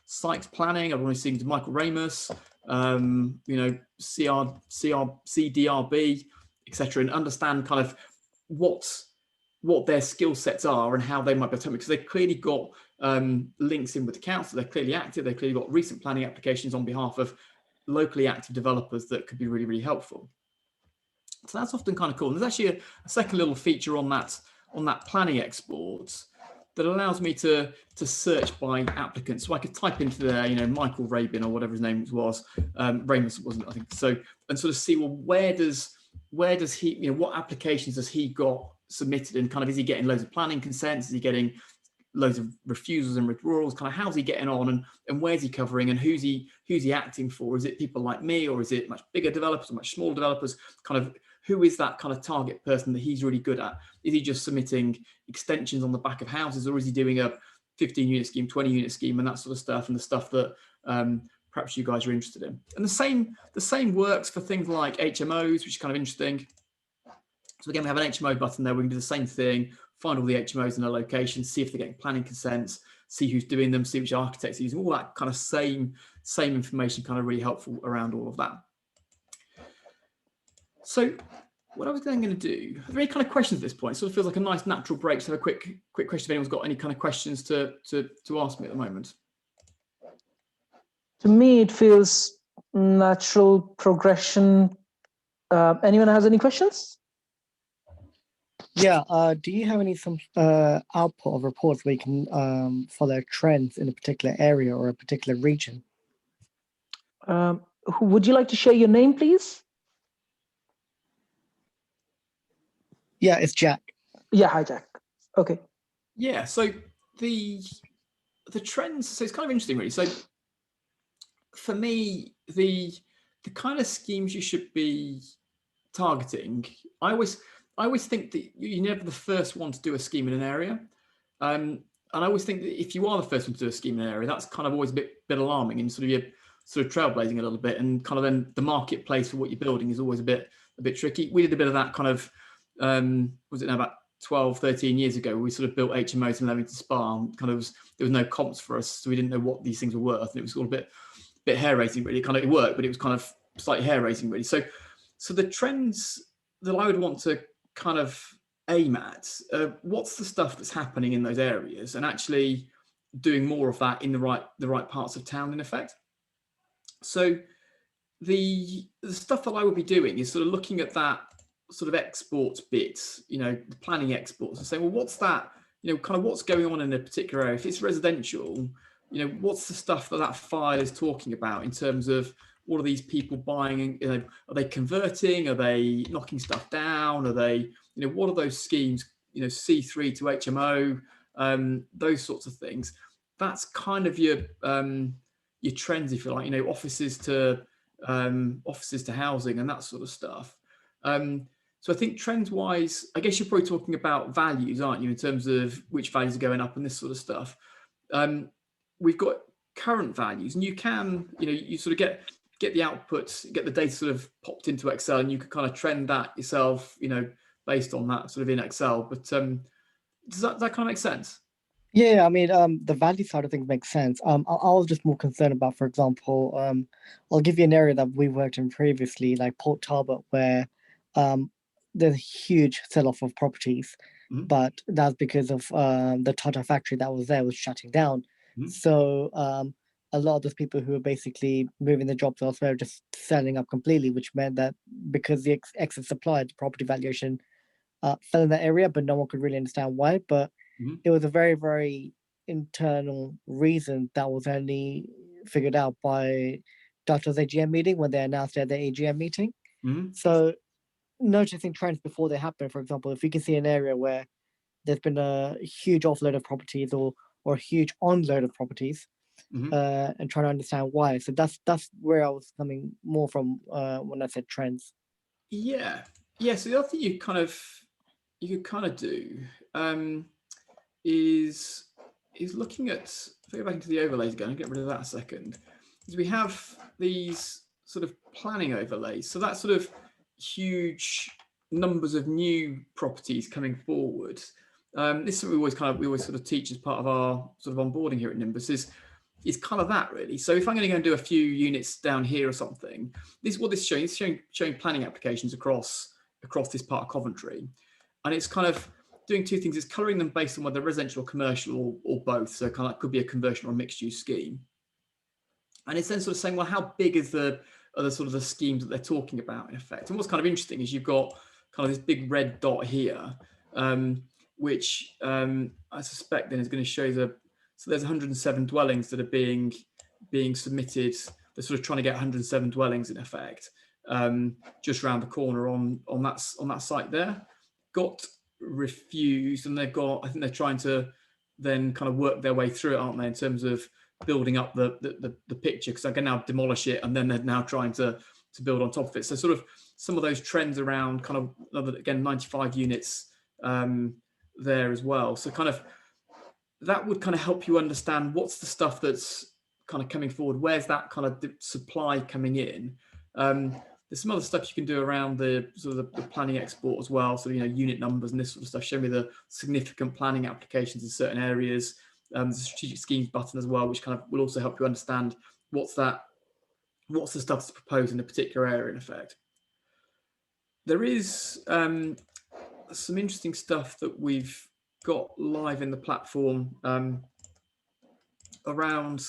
Sykes Planning. I'd want to be speaking to Michael Ramus, CDRB, etc., and understand kind of what their skill sets are and how they might be able to, because they've clearly got links in with the council. They're clearly active. They've clearly got recent planning applications on behalf of locally active developers that could be really, really helpful. So that's often kind of cool. And there's actually a second little feature on that planning export that allows me to search by applicants. So I could type into there, Michael Rabin or whatever his name was, Ramus wasn't, I think. So, and sort of see, well, where does he, what applications has he got submitted, and kind of, is he getting loads of planning consents? Is he getting loads of refusals and withdrawals? Kind of, how's he getting on, and where's he covering, and who's he acting for? Is it people like me, or is it much bigger developers or much smaller developers? Kind of, who is that kind of target person that he's really good at? Is he just submitting extensions on the back of houses, or is he doing a 15-unit scheme, 20-unit scheme, and that sort of stuff, and the stuff that perhaps you guys are interested in? And the same works for things like HMOs, which is kind of interesting. So again, we have an HMO button there. We can do the same thing, find all the HMOs in their location, see if they're getting planning consents, see who's doing them, see which architects are using, all that kind of same information, kind of really helpful around all of that. So what I was going to do, are there any kind of questions at this point? It sort of feels like a nice natural break to have a quick question if anyone's got any kind of questions to ask me at the moment. To me, it feels natural progression. Anyone has any questions? Yeah, do you have some output of reports where you can follow trends in a particular area or a particular region? Would you like to share your name, please? Yeah, it's Jack. Yeah, hi, Jack. Okay. Yeah, so the trends, so it's kind of interesting, really. So for me, the kind of schemes you should be targeting, I always think that you're never the first one to do a scheme in an area. And I always think that if you are the first one to do a scheme in an area, that's kind of always a bit alarming, and you're sort of trailblazing a little bit, and kind of then the marketplace for what you're building is always a bit tricky. We did a bit of that kind of, was it now about 12, 13 years ago, we sort of built HMOs in Leamington Spa, and kind of there was no comps for us, so we didn't know what these things were worth, and it was all a bit hair raising, really. It worked, but it was kind of slightly hair raising, really. So the trends that I would want to kind of aim at, what's the stuff that's happening in those areas, and actually doing more of that in the right parts of town, in effect. So the stuff that I would be doing is sort of looking at that sort of export bit, the planning exports, and saying, well, what's that, kind of what's going on in a particular area. If it's residential, what's the stuff that file is talking about in terms of what are these people buying? Are they converting? Are they knocking stuff down? Are they, what are those schemes? C3 to HMO, those sorts of things. That's kind of your trends, if you like. Offices to housing and that sort of stuff. So I think trends-wise, I guess you're probably talking about values, aren't you, in terms of which values are going up and this sort of stuff. We've got current values, and you can, you sort of get the outputs, get the data sort of popped into Excel, and you can kind of trend that yourself, based on that sort of in Excel. But does that kind of make sense? Yeah, I mean, the value side of things makes sense. I was just more concerned about, for example, I'll give you an area that we worked in previously, like Port Talbot, where there's a huge sell-off of properties, but that's because of the Tata factory that was there was shutting down. So a lot of those people who were basically moving their jobs elsewhere just selling up completely, which meant that because the excess supply, the property valuation fell in that area, but no one could really understand why. But it was a very, very internal reason that was only figured out by Tata's AGM meeting when they announced at their AGM meeting. So noticing trends before they happen, for example, if you can see an area where there's been a huge offload of properties or a huge onload of properties, and trying to understand why. So that's where I was coming more from when I said trends. Yeah. So the other thing you could kind of do is looking at, if I go back into the overlays again and get rid of that a second, is we have these sort of planning overlays. So that's sort of huge numbers of new properties coming forward. This is what we always sort of teach as part of our sort of onboarding here at Nimbus is kind of that, really. So if I'm going to go and do a few units down here or something, this is what this is showing. It's showing planning applications across this part of Coventry, and it's kind of doing two things. It's colouring them based on whether residential or commercial or both. So kind of could be a conversion or a mixed use scheme. And it's then sort of saying, well, how big is the sort of the schemes that they're talking about, in effect? And what's kind of interesting is you've got kind of this big red dot here, which I suspect then is going to show so there's 107 dwellings that are being submitted. They're sort of trying to get 107 dwellings, in effect, just around the corner on that site there. Got refused, and I think they're trying to then kind of work their way through it, aren't they, in terms of building up the picture, because I can now demolish it, and then they're now trying to build on top of it. So sort of some of those trends around kind of, again, 95 units there as well. So kind of that would kind of help you understand what's the stuff that's kind of coming forward, where's that kind of supply coming in. There's some other stuff you can do around the sort of the planning export as well. So, unit numbers and this sort of stuff. Show me the significant planning applications in certain areas. The strategic schemes button as well, which kind of will also help you understand what's the stuff that's proposed in a particular area, in effect. There is some interesting stuff that we've got live in the platform around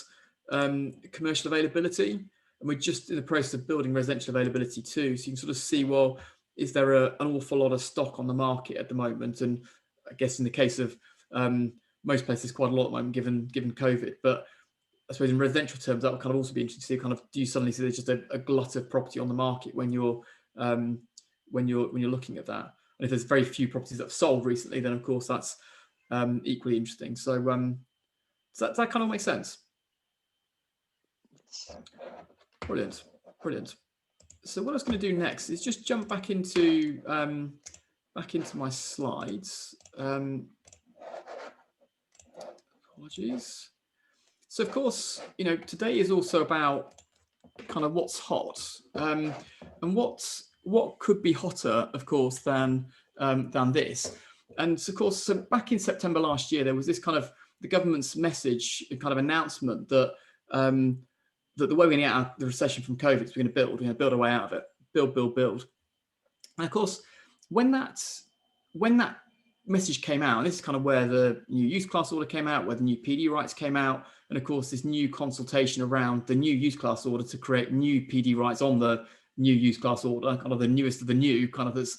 commercial availability, and we're just in the process of building residential availability too. So you can sort of see, well, is there an awful lot of stock on the market at the moment? And I guess in the case of most places, quite a lot at the moment, given COVID. But I suppose in residential terms, that would kind of also be interesting to see, kind of, do you suddenly see there's just a glut of property on the market when you're looking at that? And if there's very few properties that have sold recently, then of course that's equally interesting. So does that kind of make sense? Brilliant. So what I was going to do next is just jump back into my slides. Apologies. So of course, today is also about kind of what's hot, and what could be hotter, of course, than this. And of course, so back in September last year, there was this kind of the government's message, kind of announcement that that the way we're going to get out of the recession from COVID is we're going to build our way out of it, build. And of course, when that message came out, and this is kind of where the new use class order came out, where the new PD rights came out, and of course this new consultation around the new use class order to create new PD rights on the new use class order, kind of the newest of the new, kind of this.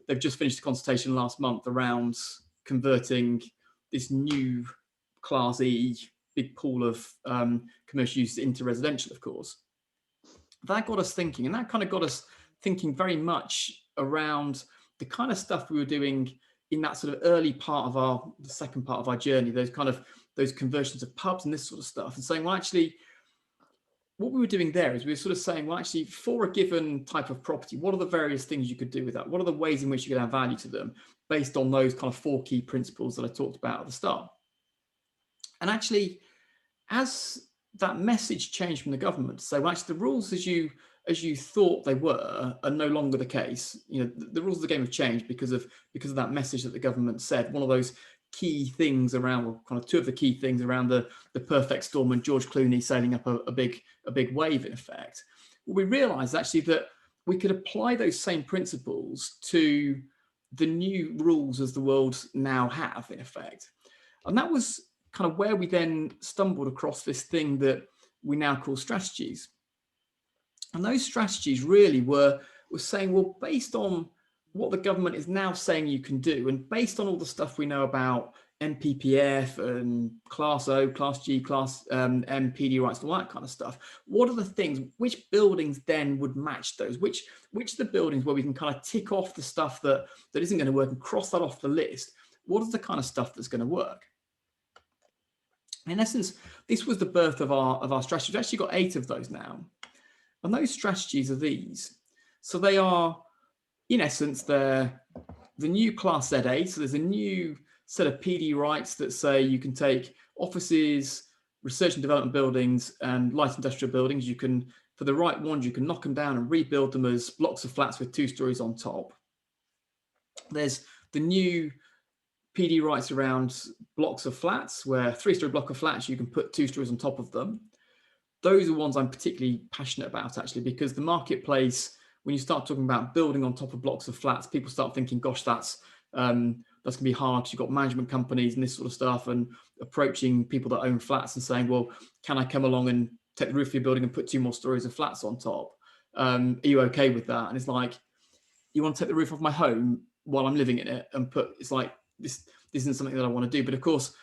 They've just finished a consultation last month around converting this new Class E big pool of commercial use into residential, of course. That got us thinking, and that kind of got us thinking very much around the kind of stuff we were doing in that sort of early part of the second part of our journey, those conversions of pubs and this sort of stuff, and saying, well, actually, what we were doing there is we were sort of saying, well, actually, for a given type of property, what are the various things you could do with that? What are the ways in which you could add value to them based on those kind of 4 key principles that I talked about at the start? And actually, as that message changed from the government to say, well, actually, the rules as you thought they were are no longer the case. You know, the rules of the game have changed because of that message that the government said. One of those key things around, well, kind of 2 of the key things around the perfect storm and George Clooney sailing up a big wave, in effect. Well, we realised actually that we could apply those same principles to the new rules as the world now have, in effect. And that was kind of where we then stumbled across this thing that we now call strategies. And those strategies really were saying, well, based on what the government is now saying you can do, and based on all the stuff we know about MPPF and Class O, Class G, Class M, PD rights, all that kind of stuff, what are the things, which buildings then would match those? Which are the buildings where we can kind of tick off the stuff that isn't going to work and cross that off the list? What is the kind of stuff that's going to work? In essence, this was the birth of our strategy. We've actually got 8 of those now. And those strategies are these. So they are, in essence, they're the new Class ZA. So there's a new set of PD rights that say you can take offices, research and development buildings, and light industrial buildings. You can, for the right ones, you can knock them down and rebuild them as blocks of flats with 2 stories on top. There's the new PD rights around blocks of flats, where 3-story block of flats, you can put 2 stories on top of them. Those are ones I'm particularly passionate about, actually, because the marketplace, when you start talking about building on top of blocks of flats, people start thinking, gosh, that's going to be hard because you've got management companies and this sort of stuff, and approaching people that own flats and saying, well, can I come along and take the roof of your building and put 2 more stories of flats on top? Are you okay with that? And it's like, you want to take the roof off my home while I'm living in it and put, it's like, this isn't something that I want to do. But of course,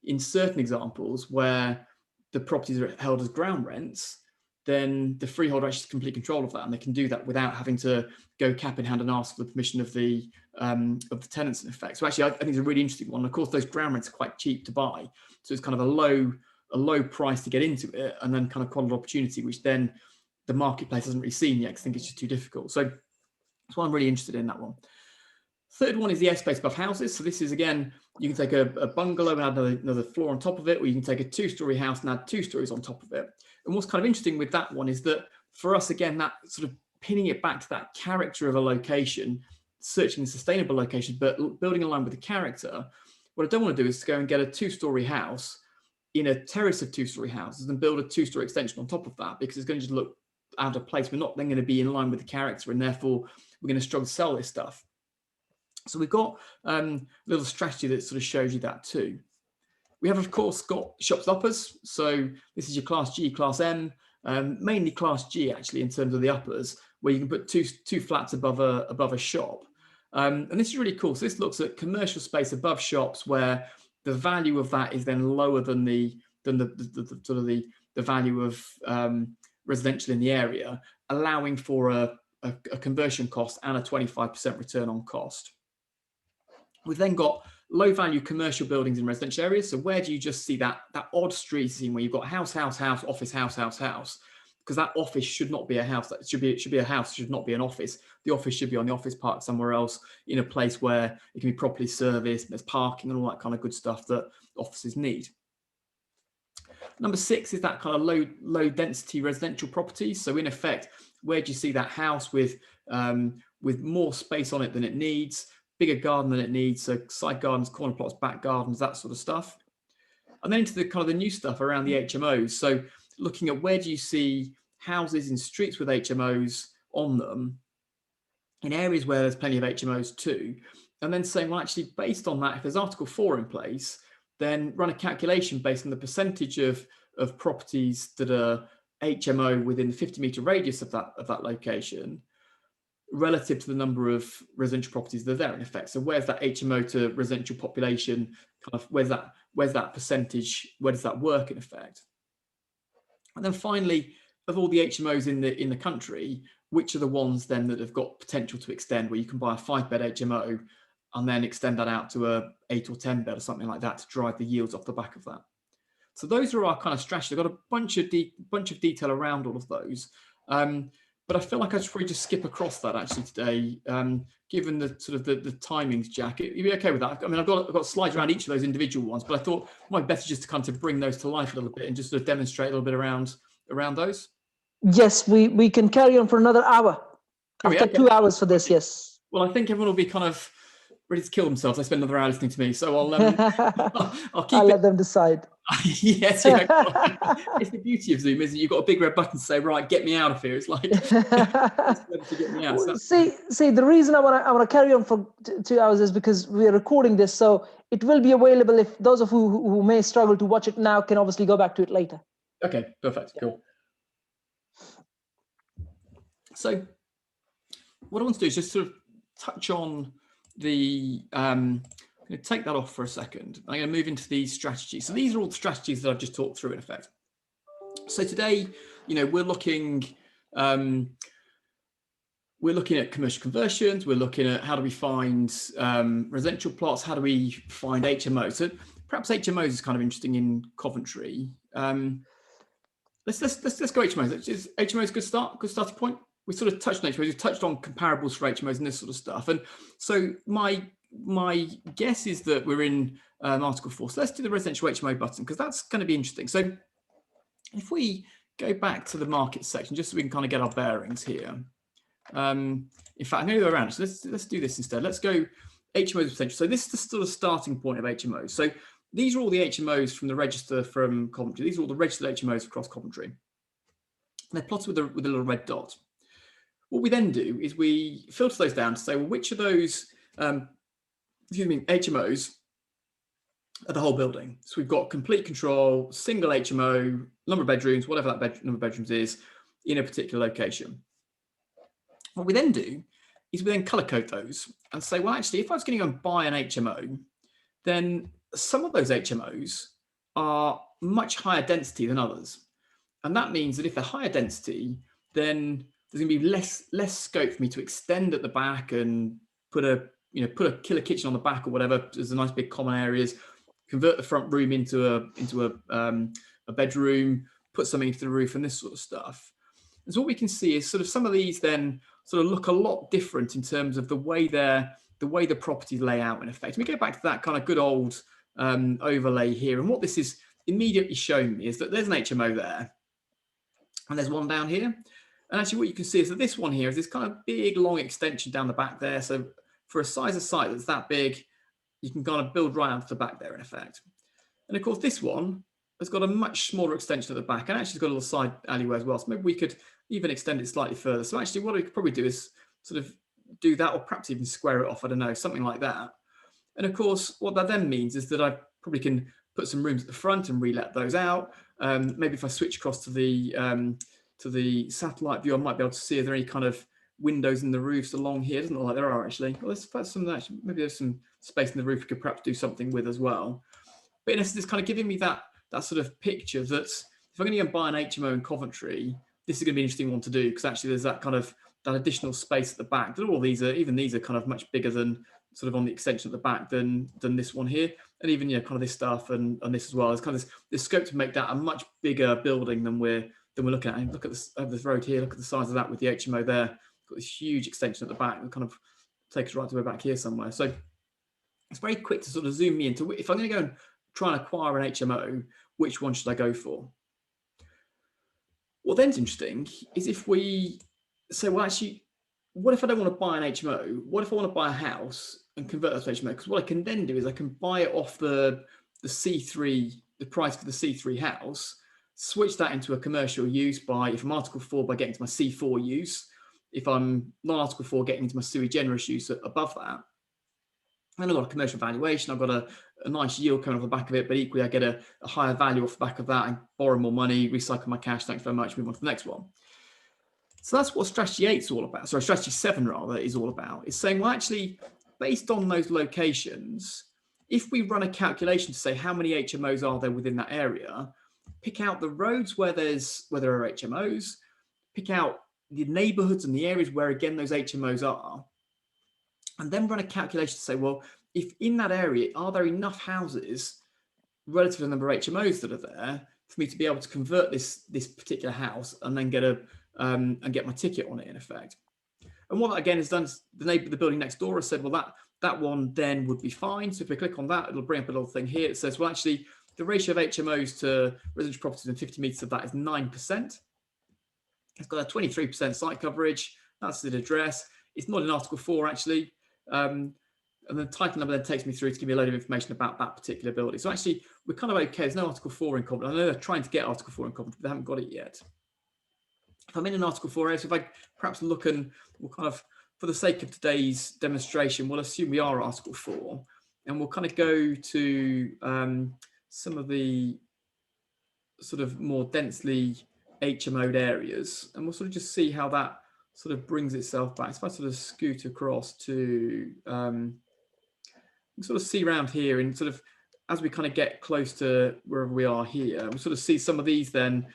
in certain examples where the properties are held as ground rents, then the freeholder actually has complete control of that, and they can do that without having to go cap in hand and ask for the permission of the tenants, in effect. So actually, I think it's a really interesting one. Of course, those ground rents are quite cheap to buy, so it's kind of a low price to get into it, and then kind of quite an opportunity, which then the marketplace hasn't really seen yet because I think it's just too difficult. So that's why I'm really interested in that one. Third one is the airspace above houses. So this is, again, you can take a bungalow and add another floor on top of it, or you can take a 2-story house and add 2 stories on top of it. And what's kind of interesting with that one is that for us, again, that sort of pinning it back to that character of a location, searching a sustainable location, but building in line with the character. What I don't want to do is to go and get a 2-story house in a terrace of 2-story houses and build a 2-story extension on top of that, because it's going to just look out of place. We're not then going to be in line with the character, and therefore we're going to struggle to sell this stuff. So we've got a little strategy that sort of shows you that too. We have, of course, got shops uppers. So this is your Class G, Class M, mainly Class G, actually, in terms of the uppers, where you can put two flats above a shop. And this is really cool. So this looks at commercial space above shops, where the value of that is then lower than the value of residential in the area, allowing for a conversion cost and a 25% return on cost. We've then got low value commercial buildings in residential areas. So where do you just see that odd street scene where you've got house, office, house, because that office should not be a house. That should be a house, should not be an office. The office should be on the office park somewhere else, in a place where it can be properly serviced, there's parking and all that kind of good stuff that offices need. Number 6 is that kind of low density residential properties. So in effect, where do you see that house with more space on it than it needs, bigger garden than it needs, so side gardens, corner plots, back gardens, that sort of stuff. And then into the kind of the new stuff around the HMOs. So looking at where do you see houses in streets with HMOs on them, in areas where there's plenty of HMOs too, and then saying, well, actually, based on that, if there's Article 4 in place, then run a calculation based on the percentage of properties that are HMO within the 50-metre radius of that location, relative to the number of residential properties that are there in effect. So where's that HMO to residential population, kind of where's that percentage, where does that work in effect? And then finally, of all the HMOs in the country, which are the ones then that have got potential to extend, where you can buy a 5-bed HMO and then extend that out to a 8 or 10 bed or something like that to drive the yields off the back of that. So those are our kind of strategies. I've got a bunch of detail around all of those. But I feel like I should probably just skip across that actually today, given the sort of the timings, Jack. You'd be okay with that? I mean, I've got slides around each of those individual ones, but I thought it might be better just to kind of bring those to life a little bit and just sort of demonstrate a little bit around those. Yes, we can carry on for another hour. I've got 2 hours for this, yes. Well, I think everyone will be kind of ready to kill themselves. They spend another hour listening to me, so I'll I'll let them decide. Yes, yeah. It's the beauty of Zoom, is you've got a big red button to say, right, get me out of here. It's like to get me out. So see, the reason I want to carry on for 2 hours is because we are recording this, so it will be available. If those of you who may struggle to watch it now can obviously go back to it later. Okay, perfect, cool. So what I want to do is just sort of touch on the I'm going to take that off for a second. I'm going to move into these strategies. So these are all the strategies that I've just talked through in effect. So today, we're looking at commercial conversions. We're looking at how do we find residential plots? How do we find HMOs? So perhaps HMOs is kind of interesting in Coventry. Let's go HMOs. Is HMOs good starting point? We sort of touched on HMOs. We touched on comparables for HMOs and this sort of stuff. And so my guess is that we're in Article 4. So let's do the residential HMO button, because that's going to be interesting. So if we go back to the market section, just so we can kind of get our bearings here. In fact, I'm going to go around. So let's do this instead. Let's go HMOs potential. So this is the sort of starting point of HMOs. So these are all the HMOs from the register from Coventry. These are all the registered HMOs across Coventry. And they're plotted with a little red dot. What we then do is we filter those down to say, well, which of those HMOs are the whole building. So we've got complete control, single HMO, number of bedrooms, whatever that number of bedrooms is in a particular location. What we then do is we then color code those and say, well, actually, if I was going to go and buy an HMO, then some of those HMOs are much higher density than others. And that means that if they're higher density, then there's going to be less scope for me to extend at the back and put a killer kitchen on the back or whatever. There's a nice big common areas, convert the front room into a bedroom, put something into the roof and this sort of stuff. And so what we can see is sort of some of these then sort of look a lot different in terms of the way the properties lay out in effect. And we go back to that kind of good old overlay here. And what this is immediately showing me is that there's an HMO there and there's one down here. And actually what you can see is that this one here is this kind of big long extension down the back there. So for a size of site that's that big, you can kind of build right out to the back there in effect. And of course, this one has got a much smaller extension at the back and actually it's got a little side alleyway as well. So maybe we could even extend it slightly further. So actually what we could probably do is sort of do that, or perhaps even square it off, I don't know, something like that. And of course, what that then means is that I probably can put some rooms at the front and re-let those out. Maybe if I switch across to the satellite view, I might be able to see if there are any kind of windows in the roofs along here. It doesn't look like there are actually. Well, there's some actually, maybe there's some space in the roof we could perhaps do something with as well. But in essence, it's kind of giving me that sort of picture that if I'm going to go and buy an HMO in Coventry, this is going to be an interesting one to do, because actually there's that kind of that additional space at the back. That all these are kind of much bigger than sort of on the extension at the back than this one here, and even kind of this stuff and this as well. There's kind of this scope to make that a much bigger building than we're looking at. And look at this over this road here. Look at the size of that with the HMO there. Got this huge extension at the back that kind of takes us right to the way back here somewhere. So it's very quick to sort of zoom me into if I'm going to go and try and acquire an HMO, which one should I go for? What then's interesting is if we say, well, actually, what if I don't want to buy an HMO? What if I want to buy a house and convert that to HMO, because what I can then do is I can buy it off the C3, the price for the C3 house, switch that into a commercial use by, if I'm Article 4, by getting to my C4 use. If I'm non-Article 4, getting into my sui generis use above that. And I've got a commercial valuation, I've got a nice yield coming off the back of it, but equally I get a higher value off the back of that and borrow more money, recycle my cash, thanks very much, move on to the next one. So that's what strategy 8 is all about. Sorry, strategy 7 rather is all about. It's saying, well, actually, based on those locations, if we run a calculation to say how many HMOs are there within that area, pick out the roads where there are HMOs, pick out the neighborhoods and the areas where, again, those HMOs are, and then run a calculation to say, well, if in that area, are there enough houses relative to the number of HMOs that are there for me to be able to convert this particular house and then get my ticket on it, in effect. And what that again has done is the building next door has said, well, that one then would be fine. So if we click on that, it'll bring up a little thing here. It says, well, actually, the ratio of HMOs to residential properties in 50 meters of that is 9%. It's got a 23% site coverage. That's the address. It's not in Article 4, actually. And the title number then takes me through to give me a load of information about that particular building. So actually, we're kind of okay. There's no Article 4 in Coventry. I know they're trying to get Article 4 in Coventry, but they haven't got it yet. If I'm in an Article 4 area, so if I perhaps look and we'll kind of, for the sake of today's demonstration, we'll assume we are Article 4, and we'll kind of go to some of the sort of more densely HMO'd areas, and we'll sort of just see how that sort of brings itself back. So if I sort of scoot across to sort of see around here, and sort of as we kind of get close to wherever we are here, we'll sort of see some of these then.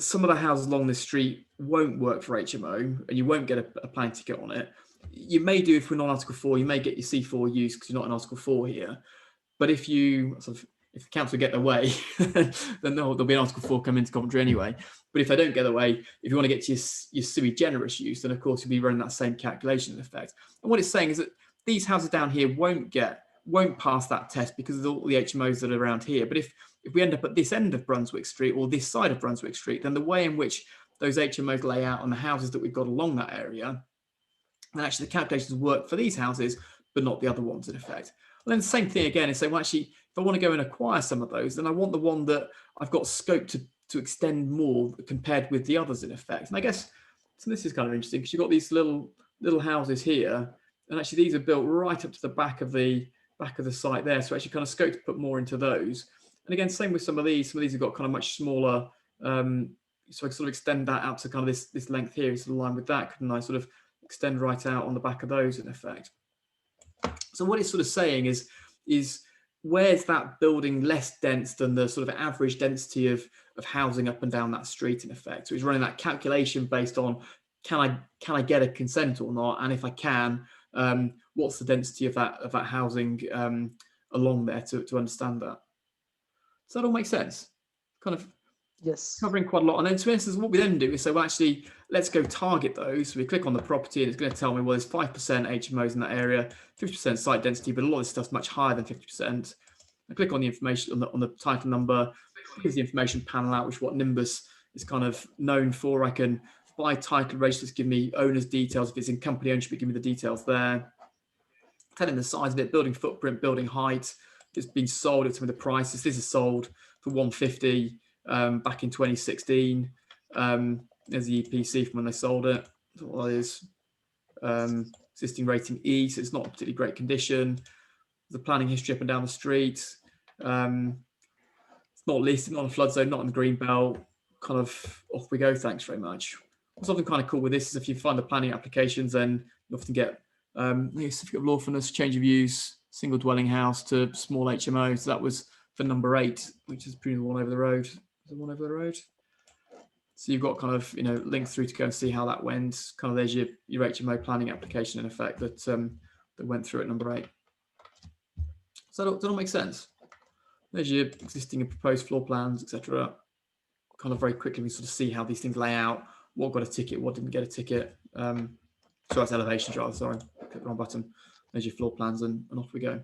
Some of the houses along this street won't work for HMO, and you won't get a planning ticket on it. You may do if we're not Article 4, you may get your C4 use because you're not in Article 4 here. But if the council get their way, then there'll be an Article 4 come into Coventry anyway. But if they don't get their way, if you want to get to your sui generis use, then of course you'll be running that same calculation in effect. And what it's saying is that these houses down here won't pass that test because of all the HMOs that are around here. But if we end up at this end of Brunswick Street or this side of Brunswick Street, then the way in which those HMOs lay out on the houses that we've got along that area, then actually the calculations work for these houses, but not the other ones in effect. And then the same thing again is saying, well, actually, if I want to go and acquire some of those, then I want the one that I've got scope to extend more compared with the others in effect. And I guess, so this is kind of interesting because you've got these little houses here, and actually these are built right up to the back of the site there. So actually kind of scope to put more into those. And again, same with some of these have got kind of much smaller, so I sort of extend that out to kind of this length here, sort of line with that, couldn't I sort of extend right out on the back of those in effect. So what it's sort of saying is where's that building less dense than the sort of average density of housing up and down that street in effect. So it's running that calculation based on can I get a consent or not, and if I can, what's the density of that housing along there to understand that. Does that all make sense? Kind of yes, covering quite a lot. And then to instance, what we then do is say, well, actually, let's go target those. So we click on the property and it's going to tell me, well, there's 5% HMOs in that area, 50% site density, but a lot of this stuff's much higher than 50%. I click on the information on the title number, gives the information panel out, which is what Nimbus is kind of known for. I can buy title registers, give me owner's details. If it's in company ownership, give me the details there. Telling the size of it, building footprint, building height. If it's been sold, it's with the prices. This is sold for 150 back in 2016. There's the EPC from when they sold it. That's what that is. Existing rating E, so it's not a particularly great condition. The planning history up and down the street. It's not listed, not in the flood zone, not in the green belt. Kind of off we go. Thanks very much. Something kind of cool with this is if you find the planning applications, then you often get certificate of lawfulness, change of use, single dwelling house to small HMO. So that was for number 8, which is pretty the one over the road. Is the one over the road? So you've got kind of links through to go and see how that went. Kind of there's your HMO planning application in effect that went through at number 8. So that all makes sense. There's your existing and proposed floor plans, etc. Kind of very quickly we sort of see how these things lay out. What got a ticket, what didn't get a ticket. So that's elevations rather. Sorry, click the wrong button. There's your floor plans and off we go.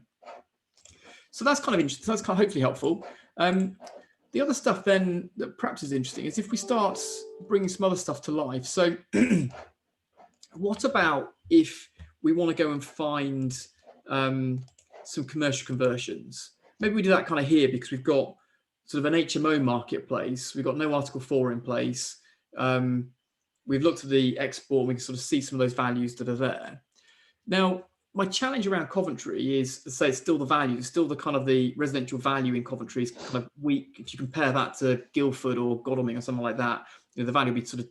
So that's kind of interesting. So that's kind of hopefully helpful. The other stuff then that perhaps is interesting is if we start bringing some other stuff to life. So what about if we want to go and find some commercial conversions. Maybe we do that kind of here because we've got sort of an HMO marketplace. We've got no Article 4 in place. We've looked at the export. We can sort of see some of those values that are there. Now, my challenge around Coventry is to say it's still the value, still the kind of the residential value in Coventry is kind of weak. If you compare that to Guildford or Godalming or something like that, you know, the value will be sort of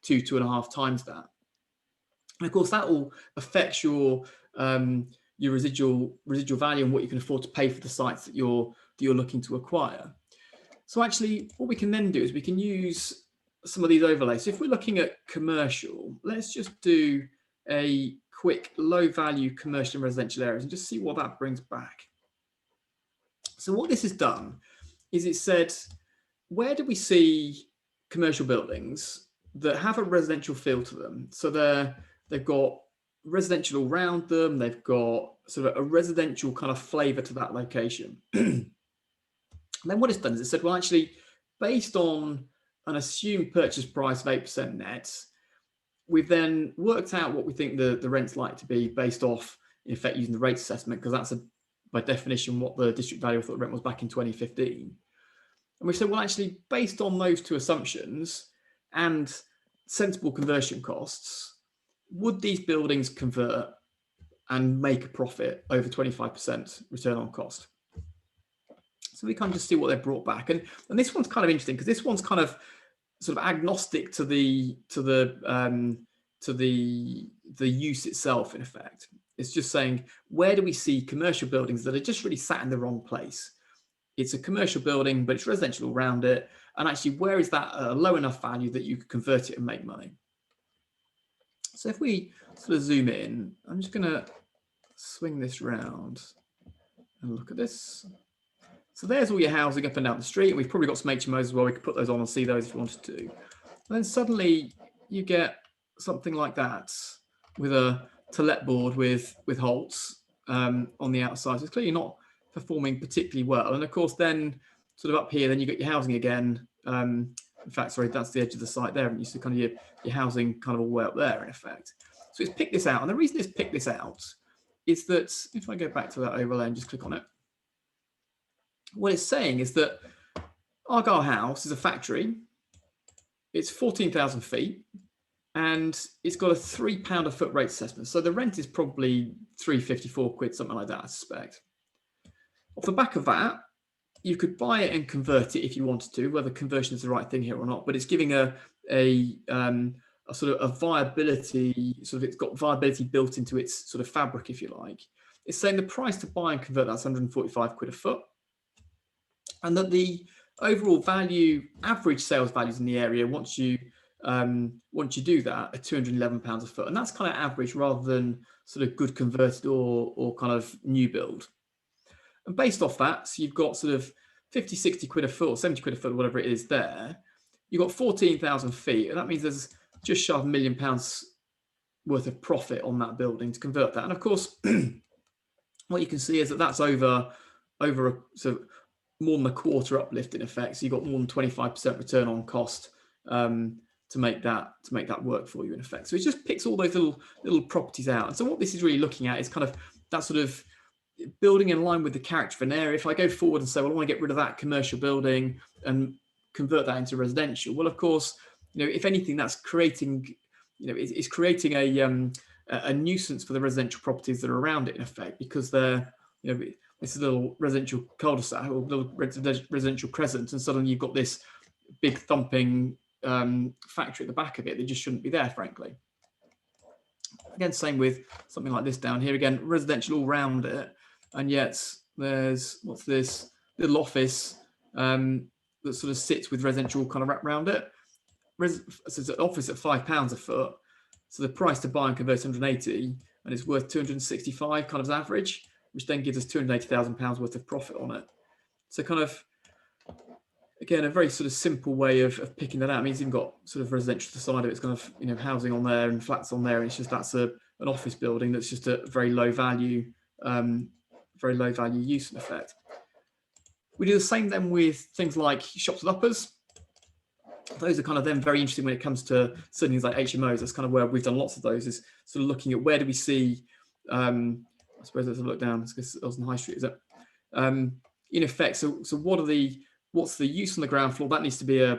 2.5 times that. And of course, that all affects your residual value and what you can afford to pay for the sites that you're looking to acquire. So actually, what we can then do is we can use some of these overlays. So if we're looking at commercial, let's just do a quick low value commercial and residential areas and just see what that brings back. So what this has done is it said, where do we see commercial buildings that have a residential feel to them? So they've got residential all around them. They've got sort of a residential kind of flavor to that location. And then what it's done is it said, well, actually, based on an assumed purchase price of 8% net, we've then worked out what we think the rent's like to be based off, in effect, using the rates assessment, because that's by definition what the district value of the rent was back in 2015. And we said, well, actually, based on those two assumptions and sensible conversion costs, would these buildings convert and make a profit over 25% return on cost? So we kind of just see what they've brought back. And this one's kind of interesting because this one's kind of sort of agnostic to the use itself, in effect. It's just saying, where do we see commercial buildings that are just really sat in the wrong place? It's a commercial building, but it's residential all around it. And actually, where is that a low enough value that you could convert it and make money? So if we sort of zoom in, I'm just going to swing this round and look at this. So there's all your housing up and down the street. And we've probably got some HMOs as well. We could put those on and see those if you wanted to. And then suddenly you get something like that with a to-let board with Holtz on the outside. So it's clearly not performing particularly well. And of course, then sort of up here, then you get your housing again. In fact, sorry, that's the edge of the site there. And you see kind of your housing kind of all the way up there, in effect. So it's picked this out. And the reason it's picked this out is that if I go back to that overlay and just click on it, what it's saying is that Argyle House is a factory. It's 14,000 feet and it's got a £3 a foot rate assessment. So the rent is probably £3.54, something like that, I suspect. Off the back of that, you could buy it and convert it if you wanted to, whether conversion is the right thing here or not, but it's giving a sort of a viability, sort of it's got viability built into its sort of fabric, if you like. It's saying the price to buy and convert that's £145 a foot. And that the overall value, average sales values in the area, once you do that, are £211 a foot, and that's kind of average rather than sort of good converted or kind of new build. And based off that, so you've got sort of 50, 60 quid a foot, or 70 quid a foot, whatever it is there. You've got 14,000 feet, and that means there's just shy of £1 million worth of profit on that building to convert that. And of course, what you can see is that that's over a sort of more than a quarter uplift in effect. So you've got more than 25% return on cost to make that work for you in effect. So it just picks all those little properties out. And so what this is really looking at is kind of that sort of building in line with the character of an area. If I go forward and say, well, I want to get rid of that commercial building and convert that into residential, well, of course, you know, if anything, that's creating, you know, it's creating a nuisance for the residential properties that are around it in effect, because they're, you know, this is a little residential cul-de-sac or little residential crescent, and suddenly you've got this big thumping factory at the back of it that just shouldn't be there, frankly. Again, same with something like this down here. Again, residential all around it, and yet there's, what's this little office that sort of sits with residential kind of wrapped around it. So it's an office at £5 a foot, so the price to buy and convert 180, and it's worth 265 kind of as average, which then gives us £280,000 worth of profit on it. So kind of, again, a very sort of simple way of picking that out. I mean, it's even got sort of residential to the side of it. It's kind of, you know, housing on there and flats on there. And it's just, that's an office building that's just a very low value use in effect. We do the same then with things like shops with uppers. those are kind of then very interesting when it comes to certain things like HMOs. That's kind of where we've done lots of those, is sort of looking at where do we see, I suppose let's have a look down, because it was on High Street, is it? In effect, so what's the use on the ground floor? That needs to be a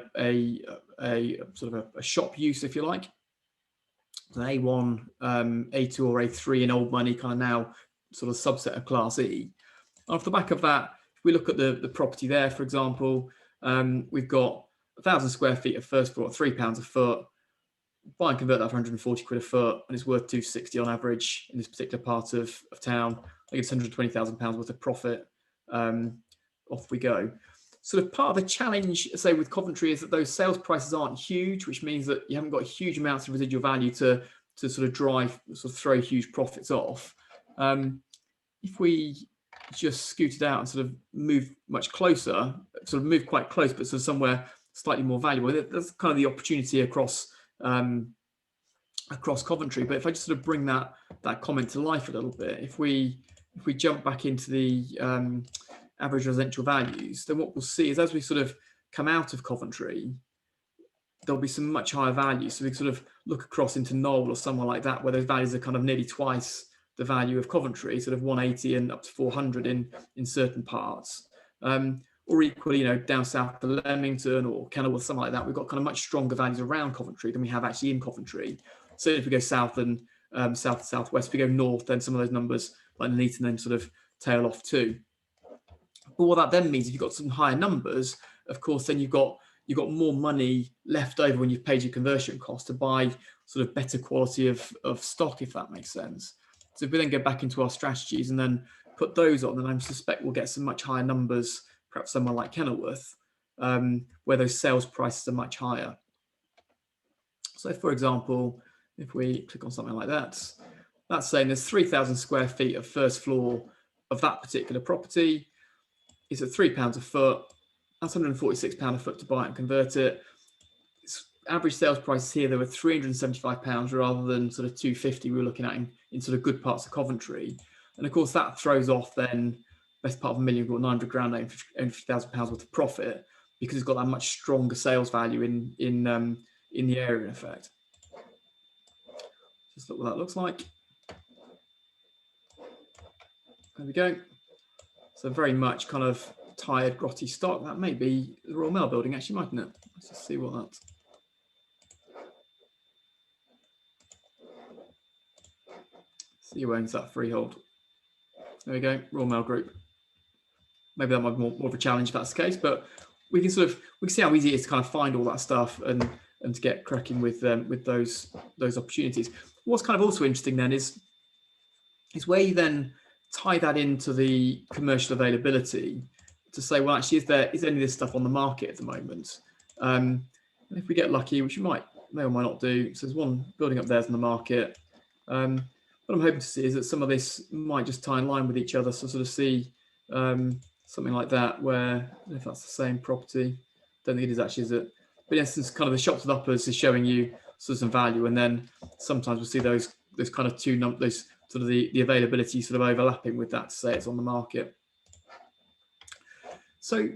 sort of a shop use, if you like. An A1, A2 or A3 in old money, kind of now sort of subset of Class E. Off the back of that, if we look at the property there, for example, we've got 1,000 square feet of first floor at £3 a foot. Buy and convert that for 140 quid a foot, and it's worth 260 on average in this particular part of town. I think it's £120,000 worth of profit. Off we go. Sort of part of the challenge, say, with Coventry is that those sales prices aren't huge, which means that you haven't got huge amounts of residual value to sort of throw huge profits off. If we just scooted out and sort of move much closer, sort of move quite close, but sort of somewhere slightly more valuable, that's kind of the opportunity across Coventry. But if I just sort of bring that comment to life a little bit, if we jump back into the average residential values, then what we'll see is as we sort of come out of Coventry, there'll be some much higher values. So we sort of look across into Knoll or somewhere like that, where those values are kind of nearly twice the value of Coventry, sort of 180 and up to 400 in certain parts. Or equally, down south to Leamington or Kenilworth, something like that, we've got kind of much stronger values around Coventry than we have actually in Coventry. So if we go south and south to southwest, if we go north, then some of those numbers like Nuneaton then sort of tail off too. But what that then means, if you've got some higher numbers, of course, then you've got more money left over when you've paid your conversion cost to buy sort of better quality of stock, if that makes sense. So if we then go back into our strategies and then put those on, then I suspect we'll get some much higher numbers, perhaps somewhere like Kenilworth, where those sales prices are much higher. So for example, if we click on something like that, that's saying there's 3,000 square feet of first floor of that particular property. It's at £3 a foot. That's £146 a foot to buy it and convert it. It's average sales prices here, they were £375 rather than sort of £250 we were looking at in sort of good parts of Coventry. And of course that throws off then best part of $1 million, got 900 grand, £850,000 worth of profit, because it's got that much stronger sales value in the area, in effect. Just look what that looks like. There we go. So very much kind of tired, grotty stock. That may be the Royal Mail building, actually, mightn't it? Let's just see what that's. See who owns that freehold. There we go, Royal Mail Group. Maybe that might be more of a challenge if that's the case, but we can see how easy it is to kind of find all that stuff and to get cracking with those opportunities. What's kind of also interesting then is where you then tie that into the commercial availability to say, well, actually, is any of this stuff on the market at the moment? And if we get lucky, which we may or might not do, so there's one building up there's on the market. What I'm hoping to see is that some of this might just tie in line with each other. So sort of see something like that, where if that's the same property, don't think it is actually, is it? But in essence, kind of the shops with uppers is showing you sort of some value, and then sometimes we'll see those kind of two numbers, sort of the availability sort of overlapping with that to say it's on the market. So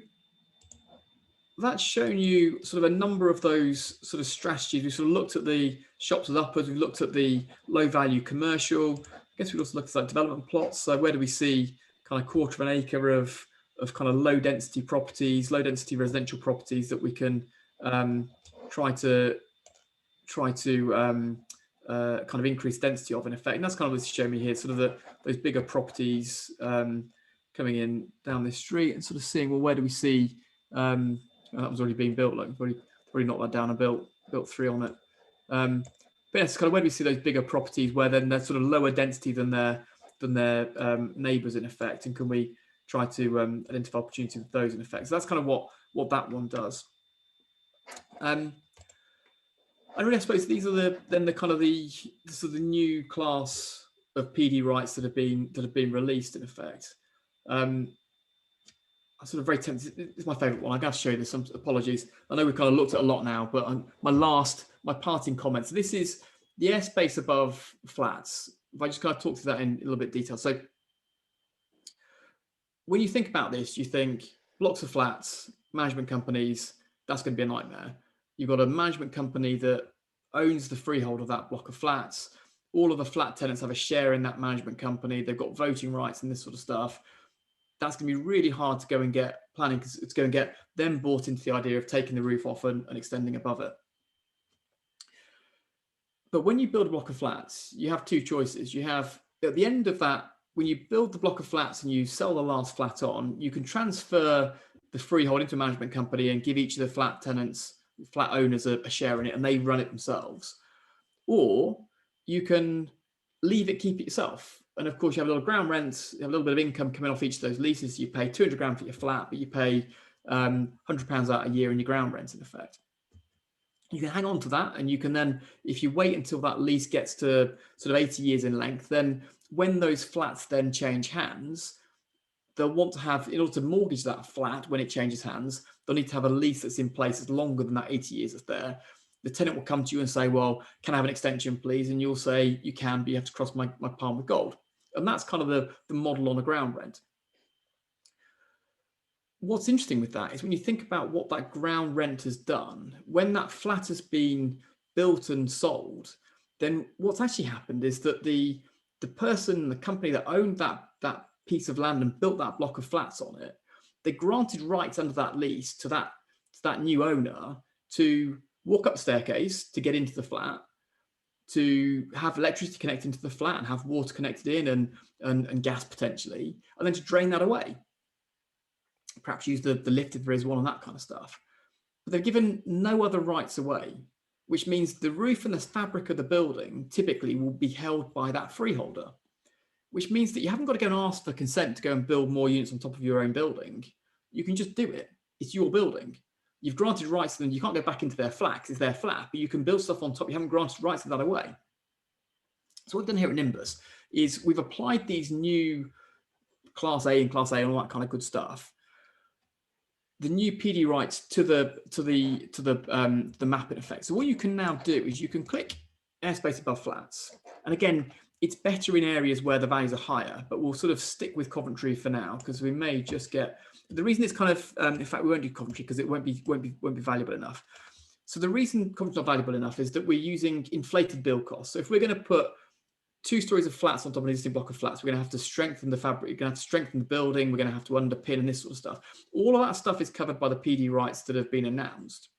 that's shown you sort of a number of those sort of strategies. We've sort of looked at the shops with uppers, we've looked at the low value commercial. I guess we've also looked at like development plots. So where do we see kind of quarter of an acre of kind of low density properties, low density residential properties that we can try to kind of increase density of, in effect. And that's kind of what's showing me here, sort of those bigger properties coming in down this street, and sort of seeing, well, where do we see that was already being built, like probably knocked that down and built 3 on it. But yes, kind of where do we see those bigger properties where then they're sort of lower density than their neighbours, in effect, and can we try to identify opportunities with those, in effect? So that's kind of what that one does. And really, I suppose these are the kind of the sort of the new class of PD rights that have been released, in effect. I'm sort of very tempted. It's my favourite one. I'm going to show you this. Some apologies. I know we've kind of looked at a lot now, but my parting comments. This is the airspace above flats. If I just kind of talk through that in a little bit of detail. So when you think about this, you think blocks of flats, management companies, that's going to be a nightmare. You've got a management company that owns the freehold of that block of flats. All of the flat tenants have a share in that management company. They've got voting rights and this sort of stuff. That's going to be really hard to go and get planning, because it's going to get them bought into the idea of taking the roof off and extending above it. But when you build a block of flats, you have two choices. You have, at the end of that, when you build the block of flats and you sell the last flat on, you can transfer the freehold into a management company and give each of the flat tenants, flat owners, a share in it, and they run it themselves. Or you can leave it, keep it yourself. And of course, you have a little ground rent, you have a little bit of income coming off each of those leases. You pay 200 grand for your flat, but you pay £100 out a year in your ground rent, in effect. You can hang on to that, and you can then, if you wait until that lease gets to sort of 80 years in length, then when those flats then change hands, they'll want to have, in order to mortgage that flat when it changes hands, they'll need to have a lease that's in place that's longer than that 80 years that's there. The tenant will come to you and say, well, can I have an extension, please? And you'll say, you can, but you have to cross my palm with gold. And that's kind of the model on a ground rent. What's interesting with that is when you think about what that ground rent has done, when that flat has been built and sold, then what's actually happened is that the person, the company that owned that piece of land and built that block of flats on it, they granted rights under that lease to that new owner to walk up the staircase to get into the flat, to have electricity connected into the flat and have water connected in and gas potentially, and then to drain that away. Perhaps use the lift if there is one and that kind of stuff. But they've given no other rights away, which means the roof and the fabric of the building typically will be held by that freeholder, which means that you haven't got to go and ask for consent to go and build more units on top of your own building. You can just do it. It's your building. You've granted rights to them. You can't go back into their flat because it's their flat, but you can build stuff on top. You haven't granted rights to that away. So what we've done here at Nimbus is we've applied these new Class A and Class A and all that kind of good stuff, the new PD rights to the map in effect. So what you can now do is you can click airspace above flats. And again, it's better in areas where the values are higher, but we'll sort of stick with Coventry for now because we may just get, the reason it's kind of, in fact, we won't do Coventry because it won't be valuable enough. So the reason Coventry's not valuable enough is that we're using inflated build costs. So if we're going to put 2 stories of flats on top of an existing block of flats, we're going to have to strengthen the fabric, we're going to have to strengthen the building, we're going to have to underpin and this sort of stuff. All of that stuff is covered by the PD rights that have been announced.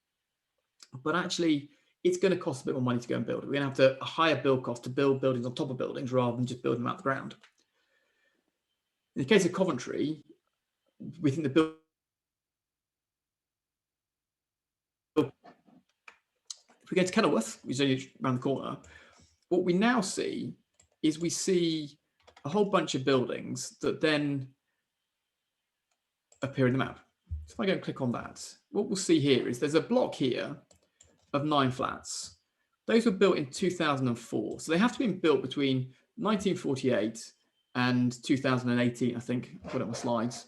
But actually, it's going to cost a bit more money to go and build it. We're going to have a higher build cost to build buildings on top of buildings rather than just building them out the ground. In the case of Coventry, we think the build. If we go to Kenilworth, which is only around the corner, what we now see is we see a whole bunch of buildings that then appear in the map. So if I go and click on that, what we'll see here is there's a block here of 9 flats. Those were built in 2004. So they have to be built between 1948 and 2018, I think. I've got it on my slides.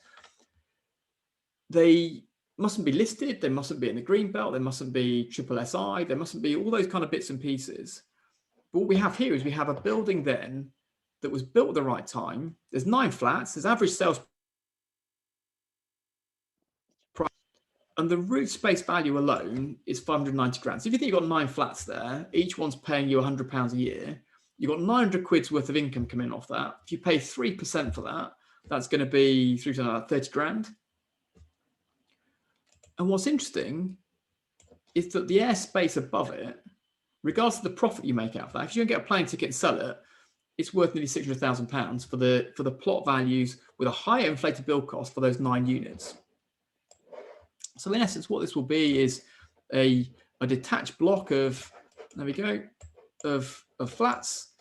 They mustn't be listed. They mustn't be in the green belt. They mustn't be triple SI. There mustn't be all those kind of bits and pieces. But what we have here is we have a building then that was built at the right time. There's 9 flats. There's average sales price. And the roof space value alone is 590 grand. So if you think you've got 9 flats there, each one's paying you £100 a year, you've got 900 quid's worth of income coming off that. If you pay 3% for that, that's going to be 30 grand. And what's interesting is that the airspace above it, regardless of the profit you make out of that, if you don't get a plane ticket and sell it, it's worth nearly £600,000 for the plot values with a higher inflated build cost for those 9 units. So in essence, what this will be is a detached block of, there we go, of flats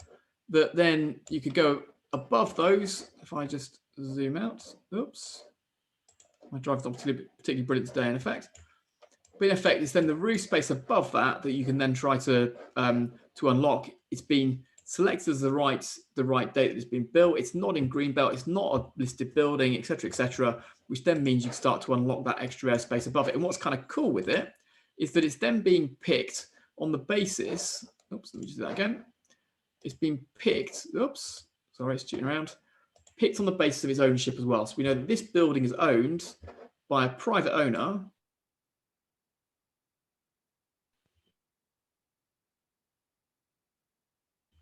that then you could go above those. If I just zoom out, oops, my drive's not particularly brilliant today in effect. But in effect, it's then the roof space above that that you can then try to unlock. It's been selected as the right date that it's been built. It's not in greenbelt. It's not a listed building, etc., which then means you start to unlock that extra airspace above it. And what's kind of cool with it is that it's then being picked on the basis. Oops, let me just do that again. It's been picked. Oops, sorry, it's shooting around. Picked on the basis of its ownership as well. So we know that this building is owned by a private owner.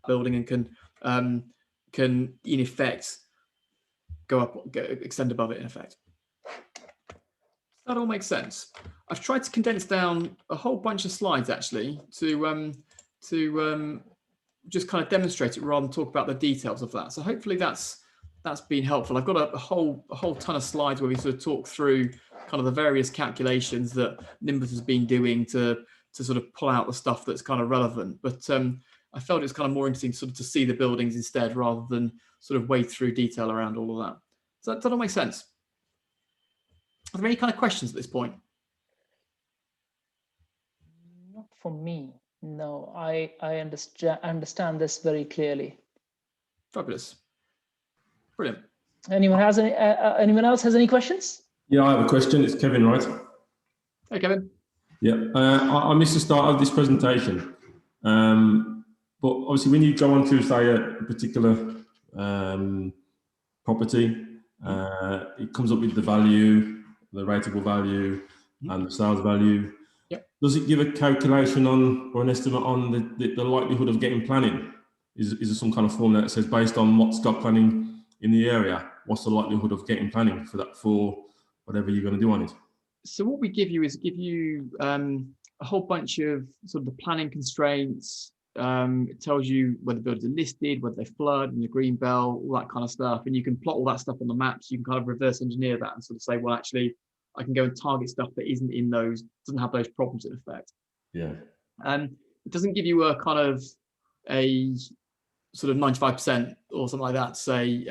building and can in effect extend above it in effect. That all makes sense. I've tried to condense down a whole bunch of slides actually to just kind of demonstrate it rather than talk about the details of that. So hopefully that's been helpful. I've got a whole ton of slides where we sort of talk through kind of the various calculations that Nimbus has been doing to sort of pull out the stuff that's kind of relevant. But I felt it's kind of more interesting sort of to see the buildings instead rather than sort of wade through detail around all of that. Does that all make sense? Are there any kind of questions at this point? Not for me. No, I understand this very clearly. Fabulous. Brilliant. Anyone else has any questions? Yeah, I have a question. It's Kevin, right? Hey, Kevin. Yeah, I missed the start of this presentation. But obviously when you go on to say a particular property, it comes up with the value, the rateable value, and the sales value. Yep. Does it give a calculation on or an estimate on the likelihood of getting planning? Is there some kind of formula that says based on what's got planning in the area, what's the likelihood of getting planning for that, for whatever you're going to do on it? So what we give you is a whole bunch of sort of the planning constraints. It tells you whether buildings are listed, whether they flood in the green belt, all that kind of stuff. And you can plot all that stuff on the maps. You can kind of reverse engineer that and sort of say, well, actually, I can go and target stuff that isn't in those, doesn't have those problems in effect. Yeah. It doesn't give you a kind of a sort of 95% or something like that, say,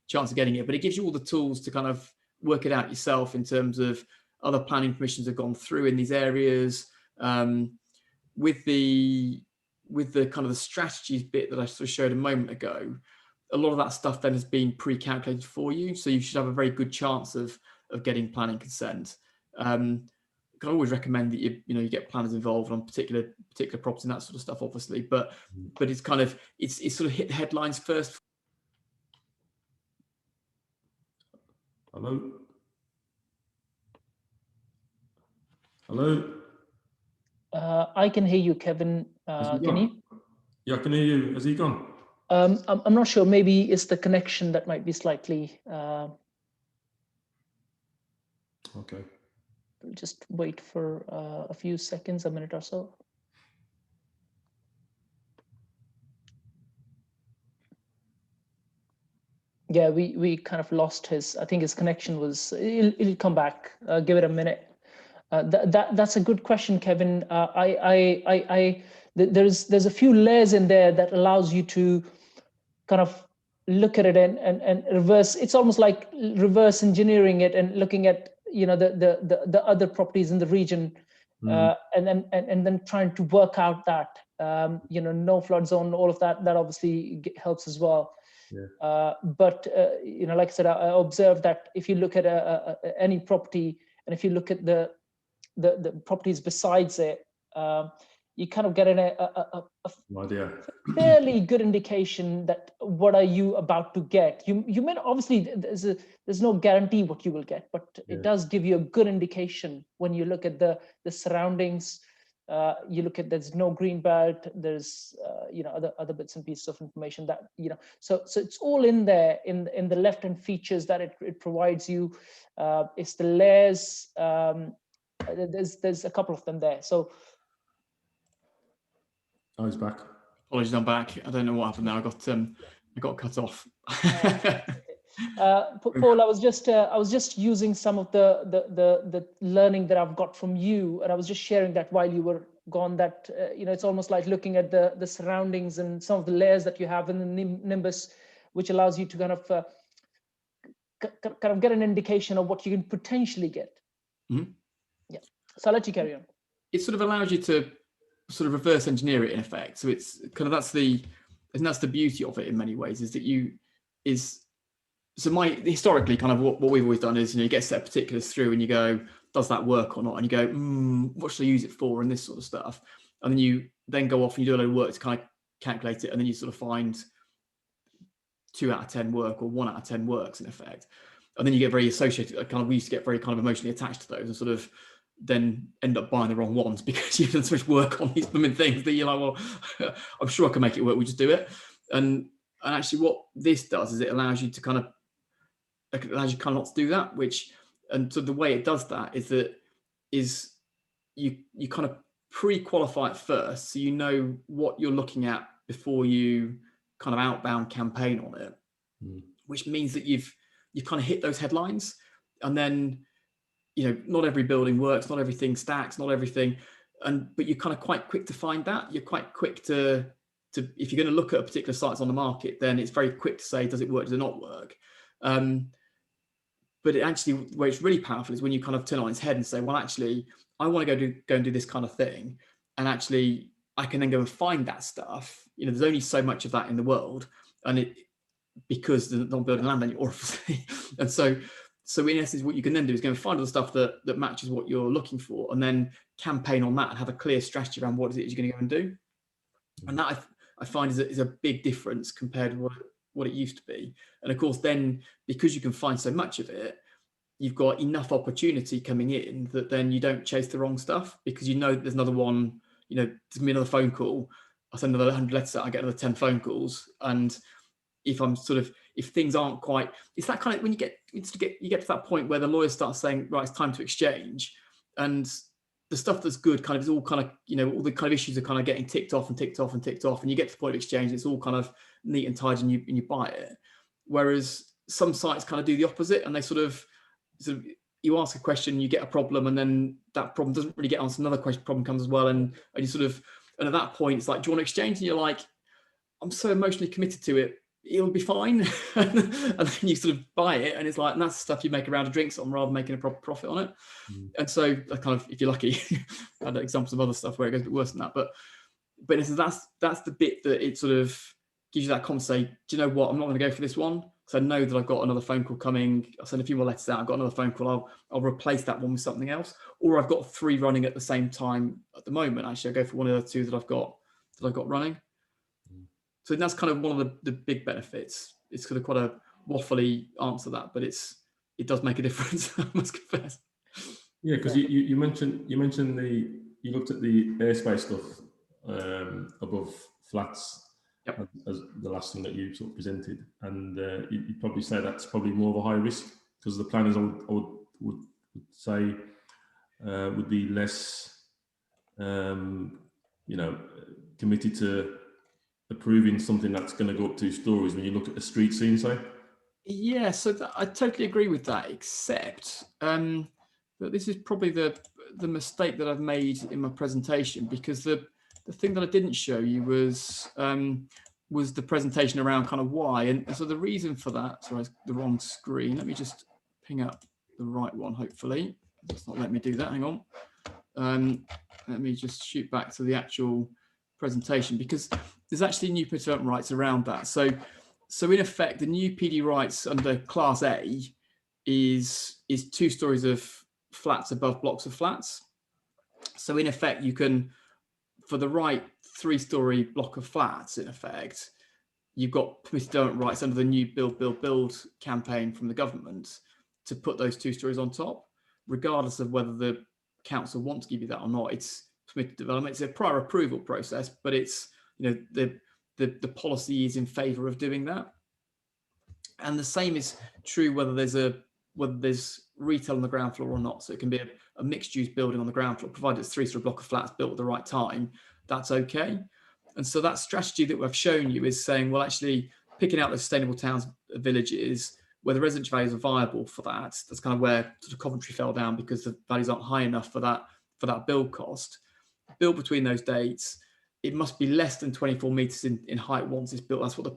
chance of getting it, but it gives you all the tools to kind of work it out yourself in terms of other planning permissions have gone through in these areas. With the kind of the strategies bit that I sort of showed a moment ago, a lot of that stuff then has been pre-calculated for you. So you should have a very good chance of getting planning consent. I always recommend that you get planners involved on particular properties and that sort of stuff, obviously, but it's kind of, it's sort of hit the headlines first. Hello? Hello? I can hear you, Kevin. Can you? Yeah, I can hear you. Has he gone? I'm not sure. Maybe it's the connection that might be slightly. Okay. Just wait for a few seconds, a minute or so. Yeah, we kind of lost his. I think his connection was. It'll come back. Give it a minute. That's a good question, Kevin. There's a few layers in there that allows you to kind of look at it and reverse. It's almost like reverse engineering it and looking at the other properties in the region, and then trying to work out that no flood zone, all of that. That obviously helps as well. Yeah. But like I said, I observed that if you look at any property, and if you look at the properties besides it, you kind of get a fairly good indication that what are you about to get. You may not, obviously there's no guarantee what you will get, but it does give you a good indication when you look at the surroundings. You look at, there's no green belt, there's other bits and pieces of information that so it's all in there in the left hand features that it provides you. It's the layers. There's a couple of them there. So oh, he's back. Apologies, I'm back. I don't know what happened there. I got cut off. Paul, I was just using some of the learning that I've got from you, and I was just sharing that while you were gone. That it's almost like looking at the surroundings and some of the layers that you have in the Nimbus, which allows you to kind of get an indication of what you can potentially get. Mm-hmm. Yeah. So I'll let you carry on. It sort of allows you to sort of reverse engineer it in effect. So it's kind of that's the beauty of it in many ways, is that historically kind of what we've always done is you get a set of particulars through and you go, does that work or not? And you go, what should I use it for, and this sort of stuff. And then you then go off and you do a load of work to kind of calculate it, and then you sort of find 2 out of 10 work or 1 out of 10 works in effect. And then you get very associated, we used to get very kind of emotionally attached to those and sort of then end up buying the wrong ones because you've done so much work on these blooming things that you're like, well, I'm sure I can make it work. We just do it. And actually what this does is it allows you not to do that, and so the way it does that is you kind of pre-qualify it first. So you know what you're looking at before you kind of outbound campaign on it, which means that you've kind of hit those headlines. And then, not every building works, not everything stacks, not everything. But you're kind of quite quick to find that. You're quite quick to if you're going to look at a particular site on the market, then it's very quick to say, does it work, does it not work? But it actually, where it's really powerful is when you kind of turn it on its head and say, well, actually, I want to go and do this kind of thing. And actually, I can then go and find that stuff. There's only so much of that in the world. And because they're not building land anymore, obviously. And so in essence, what you can then do is go and find all the stuff that matches what you're looking for, and then campaign on that and have a clear strategy around what it is you're going to go and do. And that I find is a big difference compared to what it used to be. And of course, then because you can find so much of it, you've got enough opportunity coming in that then you don't chase the wrong stuff, because there's another one, there's gonna be another phone call. I send another 100 letters out, I get another 10 phone calls. And if things aren't quite, it's that kind of, when you get to that point where the lawyers start saying, right, it's time to exchange, and the stuff that's good kind of is all kind of, all the kind of issues are kind of getting ticked off, and you get to the point of exchange, it's all kind of neat and tidy, and you buy it. Whereas some sites kind of do the opposite, and they sort of you ask a question, you get a problem, and then that problem doesn't really get answered, another problem comes as well, and you and at that point it's like, do you want to exchange? And you're like, I'm so emotionally committed to it, it'll be fine. And then you sort of buy it, and it's like, and that's the stuff you make a round of drinks on rather than making a proper profit on it. And so kind of, if you're lucky, I had examples of other stuff where it goes a bit worse than that, but that's the bit that it sort of gives you that confidence, say, do you know what, I'm not going to go for this one because I know that I've got another phone call coming. I'll send a few more letters out, I've got another phone call, I'll replace that one with something else, or I've got 3 running at the same time at the moment. Actually, I'll go for one of the 2 that I've got running. So that's kind of one of the big benefits. It's kind of quite a waffly answer to that, but it does make a difference, I must confess. Yeah, because you mentioned you looked at the airspace stuff above flats. Yep. As the last thing that you sort of presented, and you'd probably say that's probably more of a high risk, because the planners I would say would be less committed to approving something that's going to go up 2 stories when you look at the street scene, say. Yeah, so I totally agree with that, except that this is probably the mistake that I've made in my presentation, because the thing that I didn't show you was the presentation around kind of why. And so the reason for that, sorry, it's the wrong screen. Let me just ping up the right one, hopefully. It's not letting me do that, hang on. Let me just shoot back to the actual presentation, because there's actually new PD development rights around that. So in effect, the new PD rights under Class A is 2 stories of flats above blocks of flats. So in effect, you can, for the right 3-story block of flats, in effect, you've got permitted development rights under the new build campaign from the government to put those 2 stories on top, regardless of whether the council wants to give you that or not. It's permitted development. It's a prior approval process, but it's, the policy is in favour of doing that. And the same is true whether there's retail on the ground floor or not. So it can be a mixed-use building on the ground floor, provided it's 3-story block of flats built at the right time. That's okay. And so that strategy that we've shown you is saying, well, actually picking out the sustainable towns, villages where the residential values are viable for that. That's kind of where sort of Coventry fell down, because the values aren't high enough for that build cost. Built between those dates, it must be less than 24 metres in height once it's built. That's what the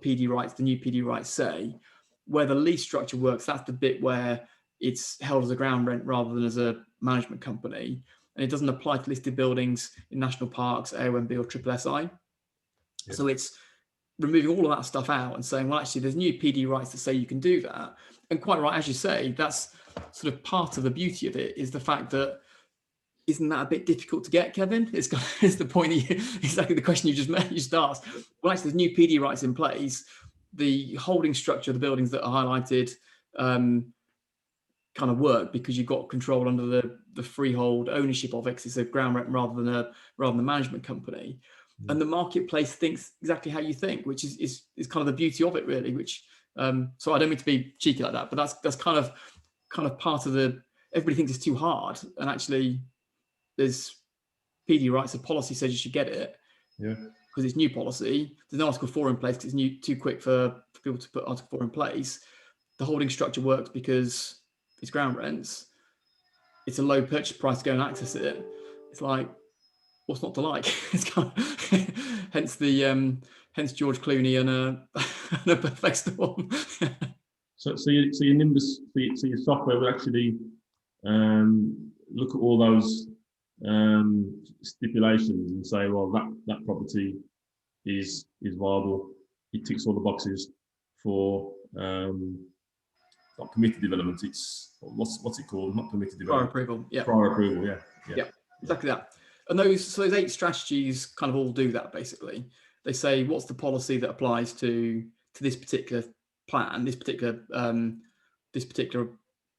new PD rights say. Where the lease structure works, that's the bit where it's held as a ground rent rather than as a management company. And it doesn't apply to listed buildings in national parks, AONB or SSSI. Yeah. So it's removing all of that stuff out and saying, well, actually, there's new PD rights that say you can do that. And quite right, as you say, that's sort of part of the beauty of it, is the fact that, isn't that a bit difficult to get, Kevin? It's the point of exactly the question you just asked. Well, actually, there's new PD rights in place. The holding structure of the buildings that are highlighted kind of work because you've got control under the freehold ownership of it. 'Cause it's a ground rent rather than a management company. And the marketplace thinks exactly how you think, which is kind of the beauty of it, really. Which so I don't mean to be cheeky like that, but that's kind of part of everybody thinks it's too hard, and actually there's PD rights. The policy says you should get it, because it's new policy. There's no Article 4 in place because it's too quick for people to put Article 4 in place. The holding structure works because it's ground rents. It's a low purchase price to go and access it. It's like, what's not to like? It's kind of, hence George Clooney and a perfect storm. So your Nimbus, so your software will actually look at all those stipulations and say, well, that property is viable. It ticks all the boxes for not permitted development. It's what's it called? Not permitted development. Prior approval. Yeah. Prior approval. Yeah. Exactly that. And those 8 strategies kind of all do that basically. They say what's the policy that applies to this particular plan, this particular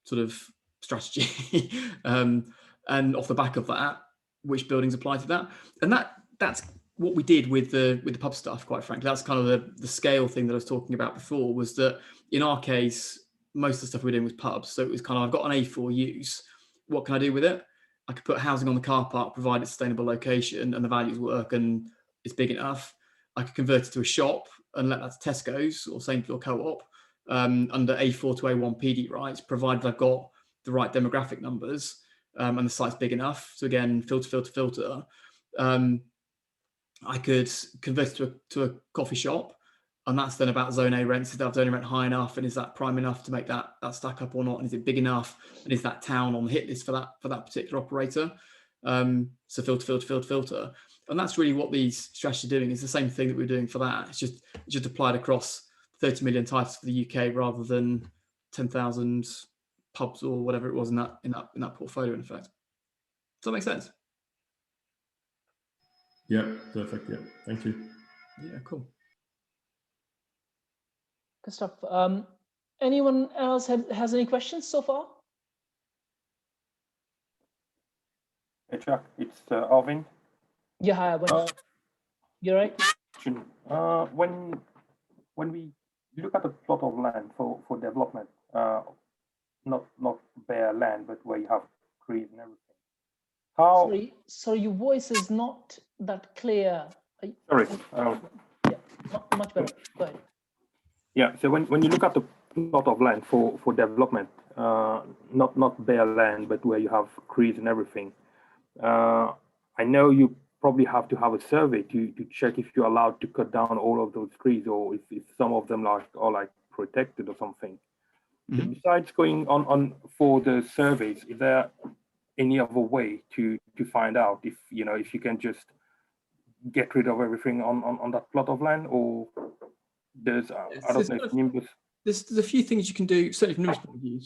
sort of strategy, and off the back of that, which buildings apply to that. And that's what we did with the pub stuff. Quite frankly, that's kind of the scale thing that I was talking about before. Was that in our case, most of the stuff we were doing was pubs. So it was kind of, I've got an A4 use. What can I do with it? I could put housing on the car park, provide a sustainable location, and the values work, and it's big enough. I could convert it to a shop and let that to Tesco's or Sainsbury's or Co-op under A4 to A1 PD rights, provided I've got the right demographic numbers and the site's big enough. So again, filter. I could convert it to a coffee shop, and that's then about zone A rents. Is that zone A rent high enough, and is that prime enough to make that stack up or not? And is it big enough? And is that town on the hit list for that particular operator? So filter, and that's really what these strategies are doing. It's the same thing that we're doing for that. It's just applied across 30 million titles for the UK rather than 10,000 pubs or whatever it was in that portfolio. In effect, does that make sense? Yeah, perfect. Yeah, thank you. Yeah, cool. Good stuff. Anyone else has any questions so far? Hey Chuck, it's Arvin. Yeah, hi. You're right. When we look at a plot of land for development, not bare land, but where you have trees and everything. How? Sorry, your voice is not that clear. Sorry. Yeah, much better. Go ahead. Yeah. So when you look at the plot of land for development, not bare land, but where you have trees and everything. I know you probably have to have a survey to check if you're allowed to cut down all of those trees, or if some of them are protected or something. Mm-hmm. So besides going on for the surveys, is there any other way to find out if you can just get rid of everything on that plot of land, or there's I don't know if Nimbus. There's a few things you can do, certainly from Nimbus point of view.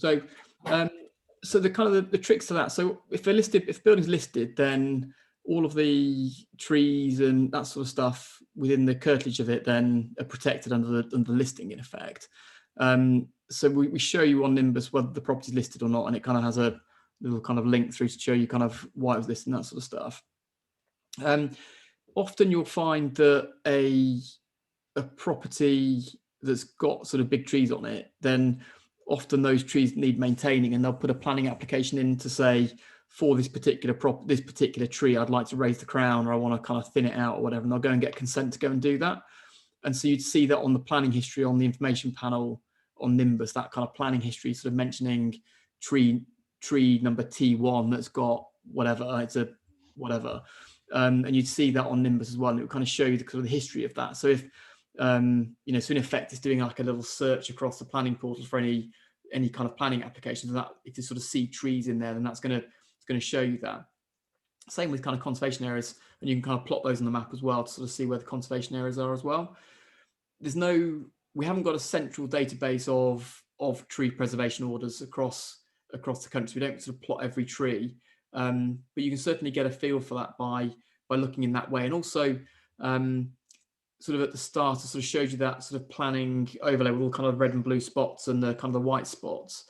So the kind of the tricks to that. So if the building's listed, then all of the trees and that sort of stuff within the curtilage of it then are protected under the listing in effect. So we show you on Nimbus whether the property is listed or not, and it kind of has a little kind of link through to show you kind of why it was listed and that sort of stuff. Often you'll find that a property that's got sort of big trees on it, then often those trees need maintaining, and they'll put a planning application in to say, for this particular tree, I'd like to raise the crown, or I want to kind of thin it out or whatever, and they'll go and get consent to go and do that. And so you'd see that on the planning history on the information panel on Nimbus, that kind of planning history sort of mentioning tree number T1 that's got whatever, it's a whatever. And you'd see that on Nimbus as well, and it would kind of show you the kind of the history of that. So if so in effect it's doing like a little search across the planning portals for any kind of planning applications, and that if you sort of see trees in there, then that's going to show you that. Same with kind of conservation areas, and you can kind of plot those on the map as well to sort of see where the conservation areas are as well. We haven't got a central database of tree preservation orders across the country. We don't sort of plot every tree, but you can certainly get a feel for that by looking in that way. And also sort of at the start, it sort of shows you that sort of planning overlay with all kind of red and blue spots and the kind of the white spots.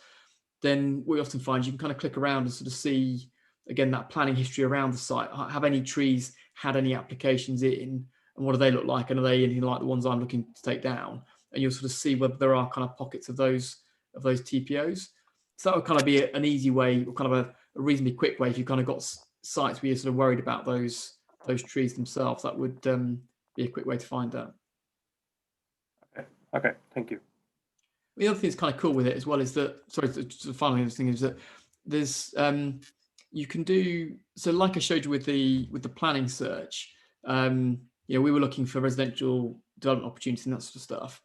then what you often find is you can kind of click around and sort of see, again, that planning history around the site. Have any trees had any applications in, and what do they look like? And are they anything like the ones I'm looking to take down? And you'll sort of see whether there are kind of pockets of those TPOs. So that would kind of be an easy way, or kind of a reasonably quick way, if you've kind of got sites where you're sort of worried about those trees themselves. That would be a quick way to find that. Okay, thank you. The other thing that's kind of cool with it as well is that, sorry, the final thing is that there's you can do, so like I showed you with the planning search, you know, we were looking for residential development opportunities and that sort of stuff.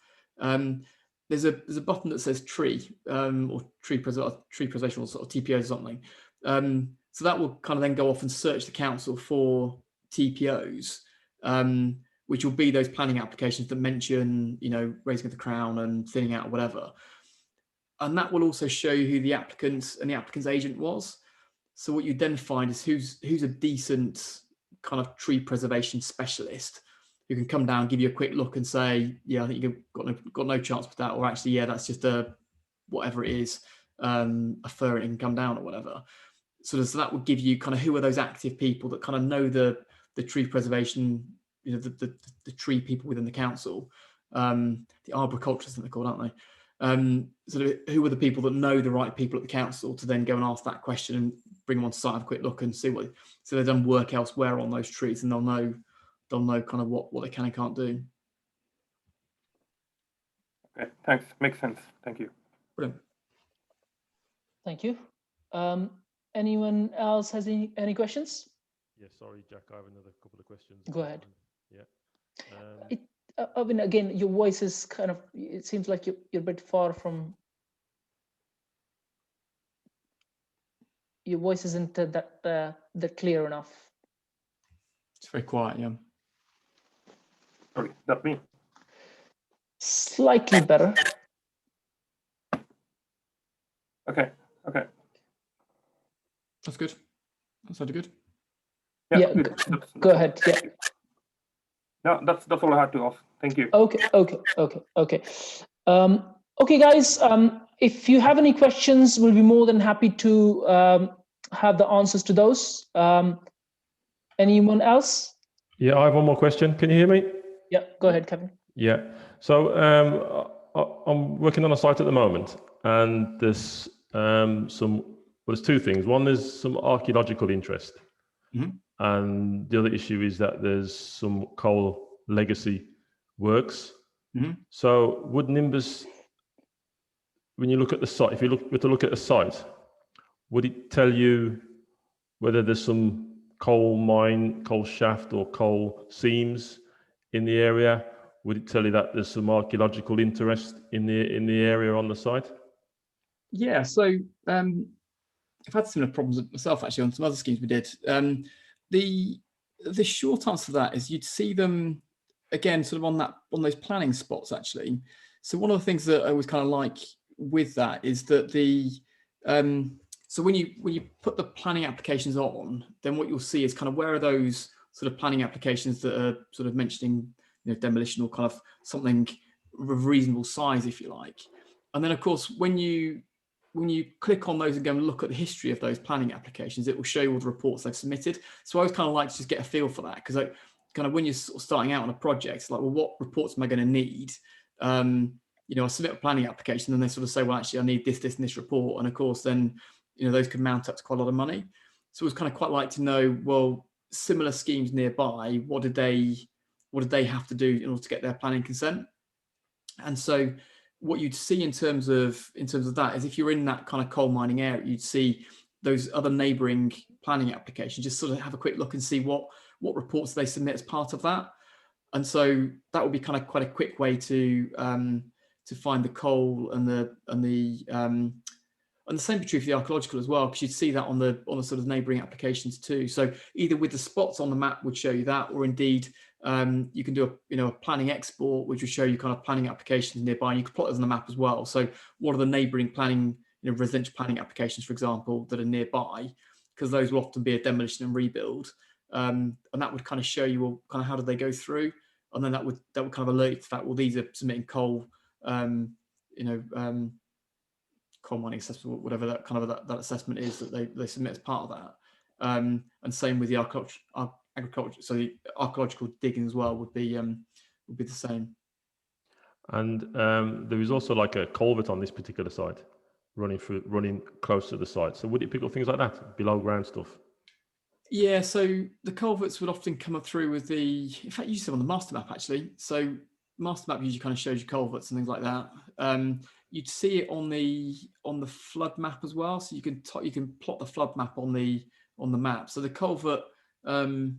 There's a button that says tree, or tree preservation, or sort of TPO or something. So that will kind of then go off and search the council for TPOs, which will be those planning applications that mention, you know, raising of the crown and thinning out or whatever. And that will also show you who the applicant and the applicant's agent was. So what you then find is who's a decent kind of tree preservation specialist who can come down, give you a quick look and say, yeah, I think you've got no chance with that, or actually, yeah, that's just a whatever it is, a fir, it can come down or whatever. So that would give you kind of who are those active people that kind of know the tree preservation, you know, the tree people within the council, the arboriculturists, they're called, aren't they? Sort of who are the people that know the right people at the council to then go and ask that question and bring them on site, have a quick look and see what. So they've done work elsewhere on those trees, and they'll know kind of what they can and can't do. Okay, thanks. Makes sense. Thank you. Brilliant. Thank you. Anyone else has any questions? Yeah, sorry, Jack, I have another couple of questions. Go ahead. Yeah. I mean, again, your voice is kind of, it seems like you're a bit far from, your voice isn't that clear enough. It's very quiet, yeah. Sorry, that's me. Slightly better. Okay. That's good. That sounded good. Yeah, good. Go ahead. Yeah. No, that's all I had to ask. Thank you. Okay. Okay, guys. If you have any questions, we'll be more than happy to have the answers to those. Anyone else? Yeah, I have one more question. Can you hear me? Yeah, go ahead, Kevin. Yeah. So I'm working on a site at the moment, and there's there's two things. One, there's some archaeological interest, and the other issue is that there's some coal legacy works. So would Nimbus, when you look at the site, if you were to look at a site, would it tell you whether there's some coal mine, coal shaft, or coal seams in the area? Would it tell you that there's some archaeological interest in the area on the site? Yeah, so I've had similar problems myself actually on some other schemes we did. The short answer to that is you'd see them again sort of on those planning spots actually. So one of the things that I always kind of like with that is that so when you put the planning applications on, then what you'll see is kind of where are those sort of planning applications that are sort of mentioning, you know, demolition or kind of something of reasonable size, if you like. And then of course when you click on those and go and look at the history of those planning applications, it will show you all the reports they've submitted. So I always kind of like to just get a feel for that, because like kind of when you're sort of starting out on a project, it's like, well, what reports am I going to need? You know, I submit a planning application and they sort of say, well, actually I need this, and this report. And of course, then, you know, those can mount up to quite a lot of money. So it's kind of quite like to know, well, similar schemes nearby, what did they have to do in order to get their planning consent? And so what you'd see in terms of that is if you're in that kind of coal mining area, you'd see those other neighbouring planning applications, just sort of have a quick look and see what reports they submit as part of that. And so that would be kind of quite a quick way to find the coal and the same be true for the archaeological as well, because you'd see that on the sort of neighbouring applications too. So either with the spots on the map would show you that, or indeed you can do a planning export, which will show you kind of planning applications nearby. And you could plot those on the map as well. So what are the neighbouring planning, residential planning applications, for example, that are nearby, because those will often be a demolition and rebuild. And that would kind of show you, well, kind of how did they go through, and then that would kind of alert you to the fact, well, these are submitting coal, coal mining assessment, whatever that kind of that assessment is that they submit as part of that. And same with the agriculture. So the archaeological digging as well would be the same. And there is also like a culvert on this particular site, running close to the site. So would it pick up things like that, below ground stuff? Yeah, so the culverts would often come up through with in fact, you see them on the master map actually. So master map usually kind of shows you culverts and things like that. You'd see it on the flood map as well. So you can plot the flood map on the map. So the culvert would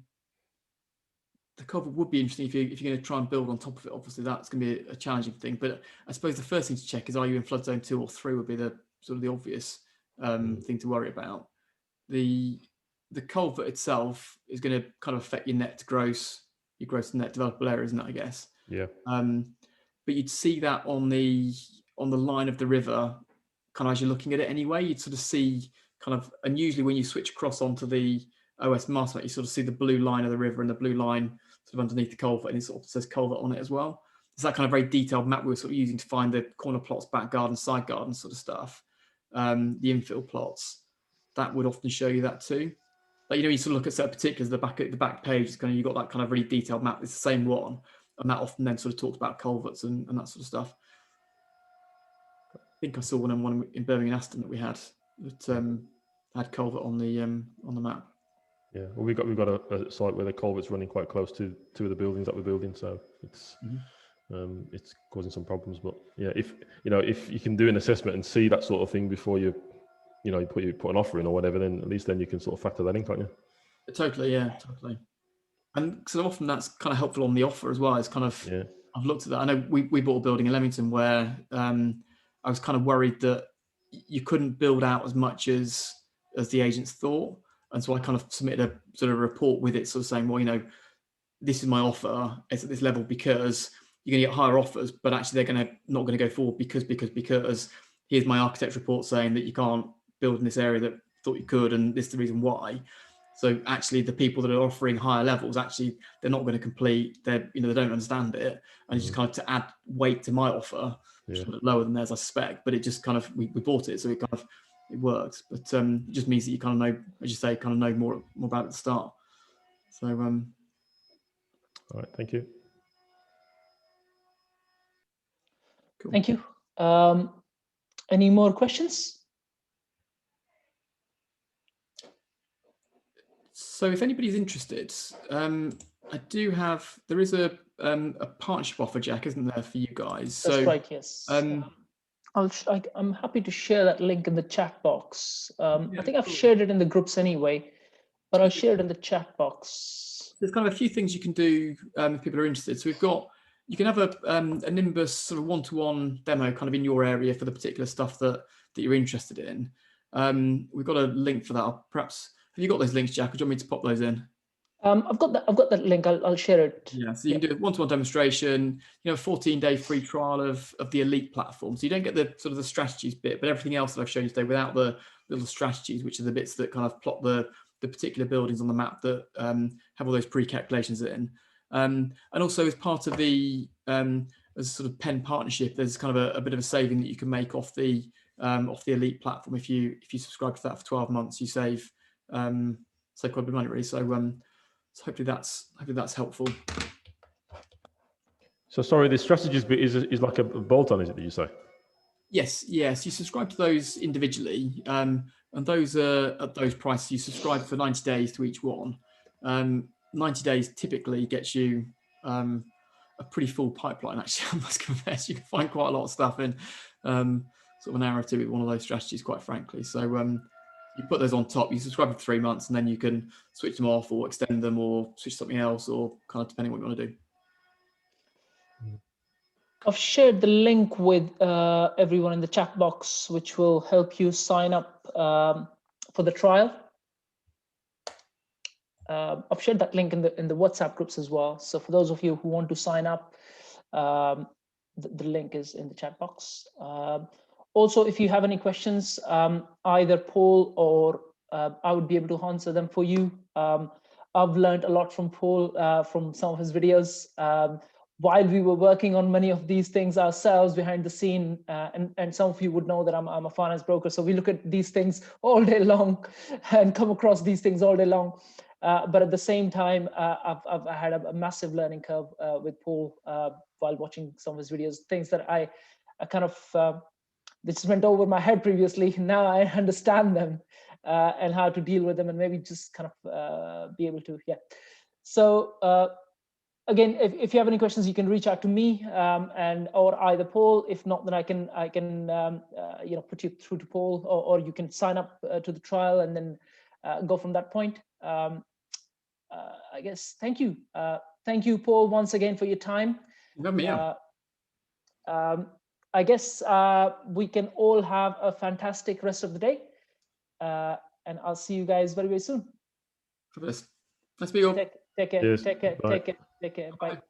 be interesting if you're going to try and build on top of it. Obviously, that's going to be a challenging thing. But I suppose the first thing to check is, are you in flood zone 2 or 3 would be the sort of the obvious thing to worry about. The culvert itself is going to kind of affect your net to gross, your gross to net developable area, isn't it, I guess? Yeah. But you'd see that on the line of the river, kind of as you're looking at it anyway, you'd sort of see kind of, and usually when you switch across onto the OS master map, you sort of see the blue line of the river and the blue line sort of underneath the culvert, and it sort of says culvert on it as well. It's that kind of very detailed map we were sort of using to find the corner plots, back garden, side garden sort of stuff. The infill plots, that would often show you that too. Like, you sort of look at certain particulars, the back page is kind of, you've got that kind of really detailed map. It's the same one, and that often then sort of talks about culverts and that sort of stuff. I think I saw one in Birmingham Aston that we had that had culvert on the map. Yeah, well, we've got a site where the culvert's running quite close to two of the buildings that we're building, so it's it's causing some problems. But yeah, if you can do an assessment and see that sort of thing before you put an offer in or whatever, then at least then you can sort of factor that in, can't you? Totally, yeah, totally. And so often that's kind of helpful on the offer as well. It's kind of, yeah. I've looked at that. I know we bought a building in Leamington where I was kind of worried that you couldn't build out as much as the agents thought. And so I kind of submitted a sort of report with it, sort of saying, well, this is my offer. It's at this level because you're going to get higher offers, but actually they're not going to go forward because here's my architect's report saying that you can't build in this area that thought you could, and this is the reason why. So actually the people that are offering higher levels, actually they're not going to complete. They don't understand it, and it's just kind of to add weight to my offer, which is a bit lower than theirs, I suspect. But it just kind of we bought it, so it kind of it works. But it just means that you kind of know, as you say, kind of know more about it at the start. So all right, thank you. Cool. Thank you. Any more questions? So if anybody's interested, there is a partnership offer, Jack, isn't there, for you guys? That's right, yes. I'm happy to share that link in the chat box. I think I've shared it in the groups anyway, but I'll share it in the chat box. There's kind of a few things you can do if people are interested. So you can have a Nimbus sort of one-to-one demo kind of in your area for the particular stuff that you're interested in. We've got a link for that. Perhaps, have you got those links, Jack, or do you want me to pop those in? I've got that link. I'll share it. Yeah, so you can do a one-to-one demonstration, a 14-day free trial of the Elite platform. So you don't get the sort of the strategies bit, but everything else that I've shown you today without the little strategies, which are the bits that kind of plot the particular buildings on the map that have all those pre-calculations in. And also as part of the as a sort of pen partnership, there's kind of a bit of a saving that you can make off the Elite platform. If you subscribe to that for 12 months, you save quite a bit of money, really. So hopefully that's helpful. So sorry, the strategies bit is like a bolt-on, is it, did you say? Yes. You subscribe to those individually, and those are at those prices. You subscribe for 90 days to each one. 90 days typically gets you a pretty full pipeline, actually. I must confess, you can find quite a lot of stuff in sort of an hour or two with one of those strategies, quite frankly. So you put those on top, you subscribe for 3 months, and then you can switch them off or extend them or switch to something else, or kind of depending on what you want to do. I've shared the link with everyone in the chat box, which will help you sign up for the trial. I've shared that link in the WhatsApp groups as well. So for those of you who want to sign up, the link is in the chat box. Also, if you have any questions, either Paul or I would be able to answer them for you. I've learned a lot from Paul from some of his videos. while we were working on many of these things ourselves behind the scene, and some of you would know that I'm a finance broker, so we look at these things all day long and come across these things all day long. But at the same time, I've had a massive learning curve with Paul while watching some of his videos, things that I kind of this went over my head previously. Now I understand them and how to deal with them, and maybe just kind of be able to, yeah. So again, if you have any questions, you can reach out to me and or either Paul. If not, then I can you know, put you through to Paul, or you can sign up to the trial and then go from that point. I guess thank you, Paul, once again for your time. I guess we can all have a fantastic rest of the day, and I'll see you guys very, very soon. Let's be all. Take care. Cheers. Take care. Bye. Take care. Take care. Bye.